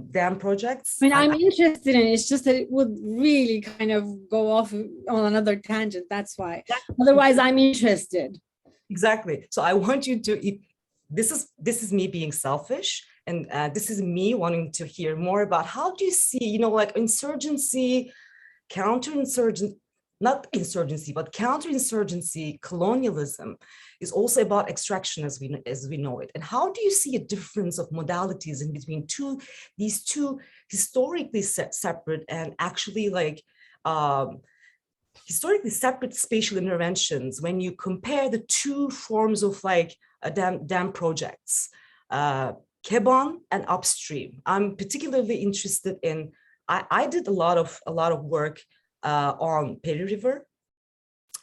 Speaker 6: dam projects.
Speaker 2: I mean, I'm interested in it. It's just that it would really kind of go off on another tangent. That's why. Otherwise, I'm interested.
Speaker 6: Exactly. So I want you to. This is me being selfish, and this is me wanting to hear more about how do you see, insurgency, counterinsurgency. Not insurgency, but counterinsurgency, colonialism is also about extraction as we know it. And how do you see a difference of modalities in between these two historically separate and actually historically separate spatial interventions when you compare the two forms of dam projects? Keban and upstream. I'm particularly interested in, I did a lot of work on Peri River.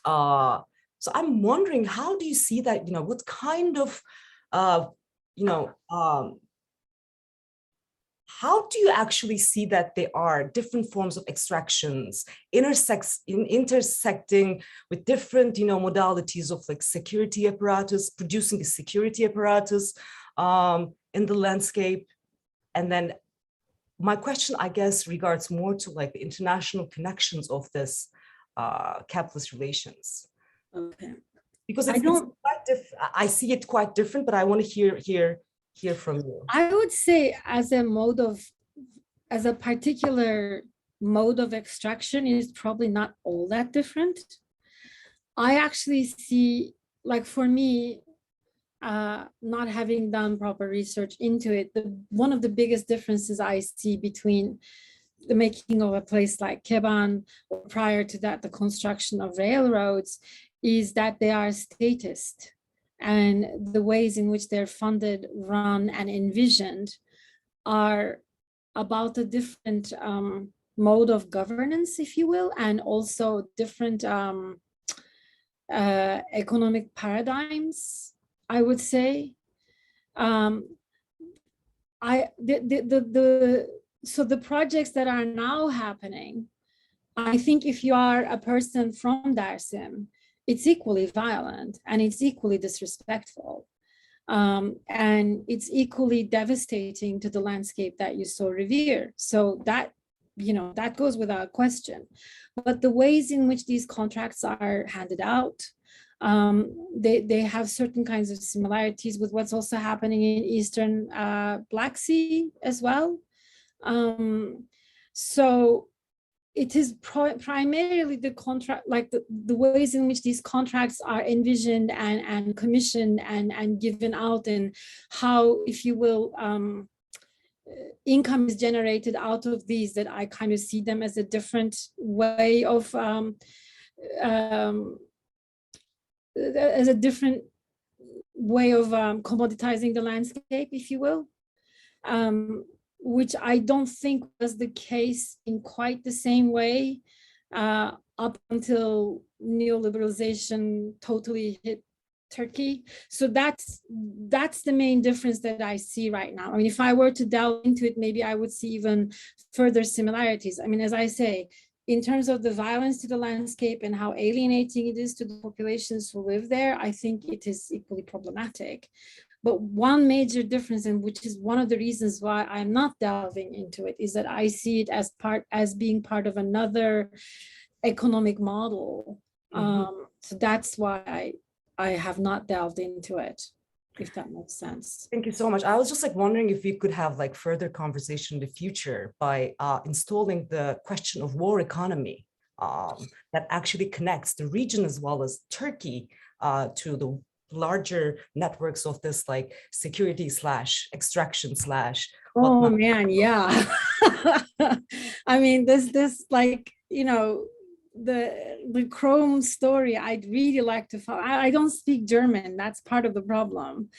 Speaker 6: So I'm wondering, how do you see that, what kind of, how do you actually see that there are different forms of extractions intersecting with different, modalities of like security apparatus, producing a security apparatus in the landscape? And then my question, I guess, regards more to like the international connections of this capitalist relations.
Speaker 2: Okay.
Speaker 6: Because it's quite I see it quite different, but I want to hear from you.
Speaker 2: I would say as a particular mode of extraction is probably not all that different. I actually see, like for me, not having done proper research into it, one of the biggest differences I see between the making of a place like Keban, or prior to that, the construction of railroads, is that they are statist, and the ways in which they're funded, run, and envisioned are about a different mode of governance, if you will, and also different economic paradigms, I would say. So the projects that are now happening, I think if you are a person from Dersim, it's equally violent and it's equally disrespectful. And it's equally devastating to the landscape that you so revere. So that, that goes without question. But the ways in which these contracts are handed out, they have certain kinds of similarities with what's also happening in Eastern Black Sea as well. So it is primarily the contract, like the ways in which these contracts are envisioned and commissioned and given out, and how, if you will, income is generated out of these, that I kind of see them as a different way of, commoditizing the landscape, if you will. Which I don't think was the case in quite the same way up until neoliberalization totally hit Turkey. So that's the main difference that I see right now. I mean, if I were to delve into it, maybe I would see even further similarities. I mean, as I say, in terms of the violence to the landscape and how alienating it is to the populations who live there, I think it is equally problematic. But one major difference, and which is one of the reasons why I'm not delving into it, is that I see it as being part of another economic model. So that's why I have not delved into it, if that makes sense.
Speaker 6: Thank you so much. I was just like wondering if we could have like further conversation in the future by installing the question of war economy that actually connects the region as well as Turkey to the larger networks of this like security / extraction /
Speaker 2: oh man, yeah. I mean, this like, the Chrome story, I'd really like to follow. I don't speak German, that's part of the problem.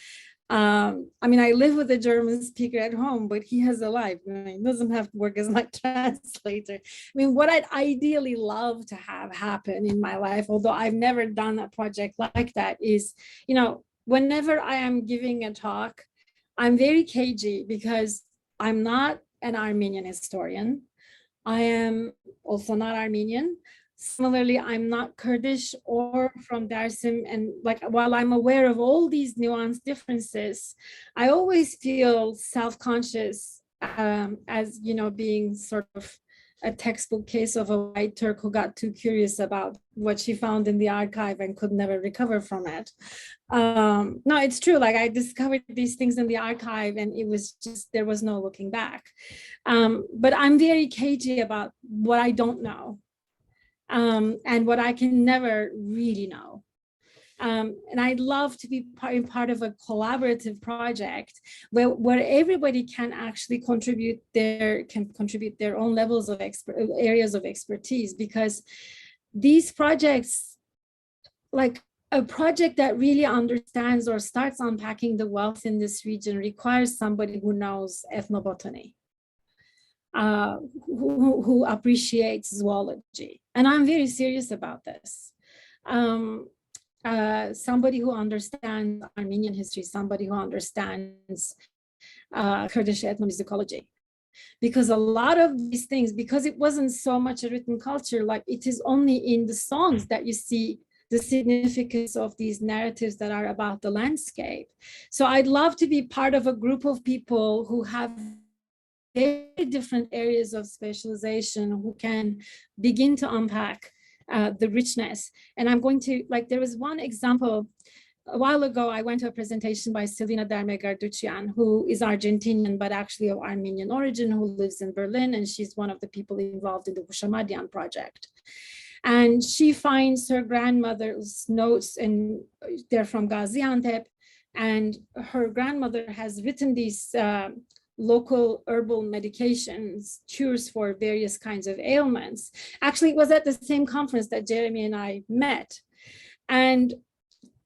Speaker 2: I mean, I live with a German speaker at home, but he has a life. He doesn't have to work as my translator. I mean, what I'd ideally love to have happen in my life, although I've never done a project like that, is, whenever I am giving a talk, I'm very cagey because I'm not an Armenian historian. I am also not Armenian. Similarly, I'm not Kurdish or from Dersim, and like, while I'm aware of all these nuanced differences, I always feel self-conscious as, being sort of a textbook case of a white Turk who got too curious about what she found in the archive and could never recover from it. No, it's true. Like, I discovered these things in the archive and it was just, there was no looking back. But I'm very cagey about what I don't know. And what I can never really know. And I'd love to be part of a collaborative project where everybody can actually contribute their own levels of areas of expertise, because these projects, like, a project that really understands or starts unpacking the wealth in this region requires somebody who knows ethnobotany, who appreciates zoology. And I'm very serious about this. Somebody who understands Armenian history, somebody who understands Kurdish ethnomusicology. Because a lot of these things, because it wasn't so much a written culture, like it is only in the songs that you see the significance of these narratives that are about the landscape. So I'd love to be part of a group of people who have very different areas of specialization, who can begin to unpack the richness. And I'm going to, like, there was one example. A while ago, I went to a presentation by Silvina Derme-Garducian, who is Argentinian, but actually of Armenian origin, who lives in Berlin, and she's one of the people involved in the Hushamadian project. And she finds her grandmother's notes, and they're from Gaziantep, and her grandmother has written these local herbal medications, cures for various kinds of ailments. Actually, it was at the same conference that Jeremy and I met. And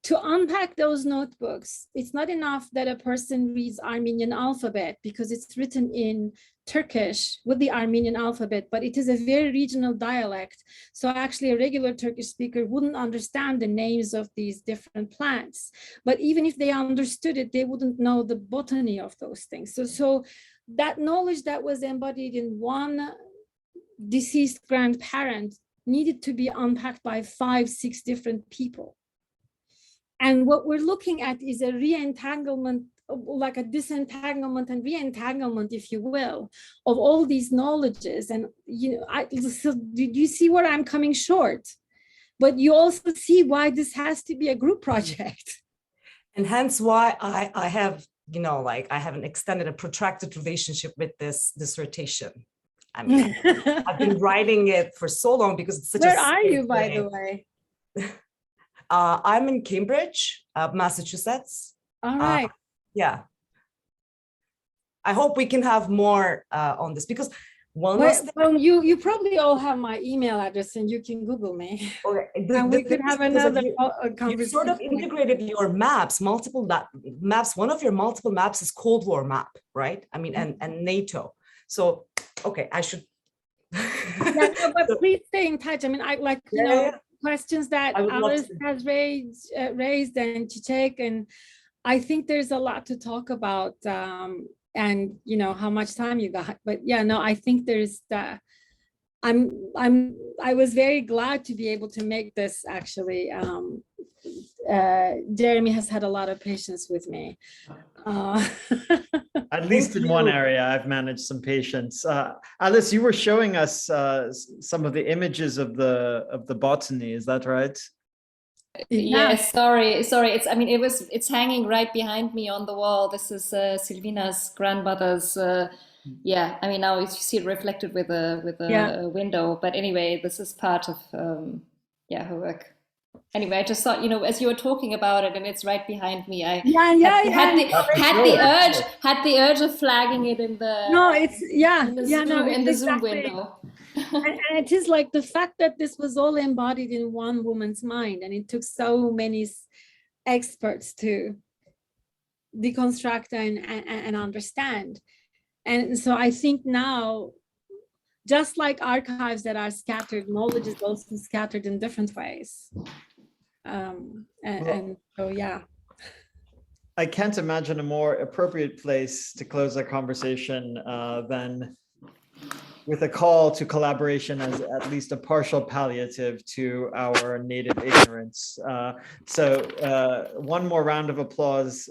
Speaker 2: to unpack those notebooks, it's not enough that a person reads Armenian alphabet because it's written in Turkish with the Armenian alphabet, but it is a very regional dialect. So actually a regular Turkish speaker wouldn't understand the names of these different plants. But even if they understood it, they wouldn't know the botany of those things. So that knowledge that was embodied in one deceased grandparent needed to be unpacked by 5, 6 different people. And what we're looking at is a re-entanglement, like a disentanglement and re-entanglement, if you will, of all these knowledges. And, you know, so did you see where I'm coming short? But you also see why this has to be a group project.
Speaker 6: And hence why I have, you know, like I have an extended, a protracted relationship with this dissertation. I mean, I've been writing it for so long because it's such
Speaker 2: Where are you, by the way?
Speaker 6: I'm in Cambridge, Massachusetts.
Speaker 2: All right.
Speaker 6: Yeah. I hope we can have more on this because one
Speaker 2: you probably all have my email address and you can Google me.
Speaker 6: Okay.
Speaker 2: And we could have another conversation.
Speaker 6: You sort of integrated your maps, multiple maps. One of your multiple maps is Cold War map, right? I mean, and NATO. So, okay, I should.
Speaker 2: Yeah, no, but please stay in touch. I mean, I like, you know, questions that Alice has raised and Chichek, and I think there's a lot to talk about, and you know how much time you got. But yeah, no, I think there's I was very glad to be able to make this actually. Jeremy has had a lot of patience with me.
Speaker 1: At least in one area, I've managed some patience. Alice, you were showing us some of the images of the botany. Is that right?
Speaker 3: Yeah, sorry. It's, I mean, it's hanging right behind me on the wall. This is Silvina's grandmother's. Yeah, I mean, now you see it reflected with a window. But anyway, this is part of her work. Anyway, I just thought, you know, as you were talking about it, and it's right behind me, I had the urge of flagging it in the Zoom window.
Speaker 2: And it is like the fact that this was all embodied in one woman's mind, and it took so many experts to deconstruct and understand. And so I think now, just like archives that are scattered, knowledge is also scattered in different ways. And so, yeah.
Speaker 1: I can't imagine a more appropriate place to close our conversation than with a call to collaboration as at least a partial palliative to our native ignorance. So one more round of applause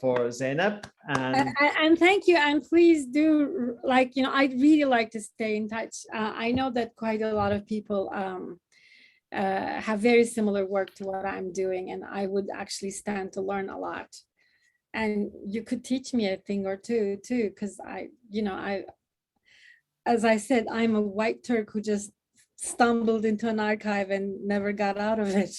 Speaker 1: for Zeynep.
Speaker 2: And thank you. And please do, like, you know, I'd really like to stay in touch. I know that quite a lot of people have very similar work to what I'm doing, and I would actually stand to learn a lot. And you could teach me a thing or two too, because as I said, I'm a white Turk who just stumbled into an archive and never got out of it.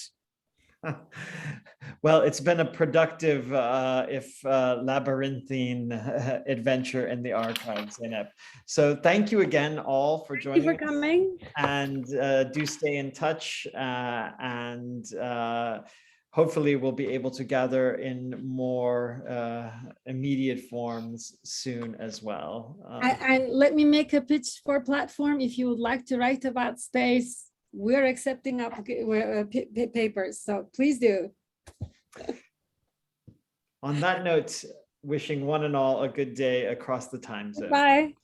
Speaker 1: Well, it's been a productive, if labyrinthine adventure in the archives, Zeynep. So thank you again all for joining.
Speaker 2: Thank you for coming.
Speaker 1: And do stay in touch. And hopefully we'll be able to gather in more immediate forms soon as well.
Speaker 2: And let me make a pitch for platform. If you would like to write about space, we're accepting papers, so please do.
Speaker 1: On that note, wishing one and all a good day across the time zone.
Speaker 2: Bye.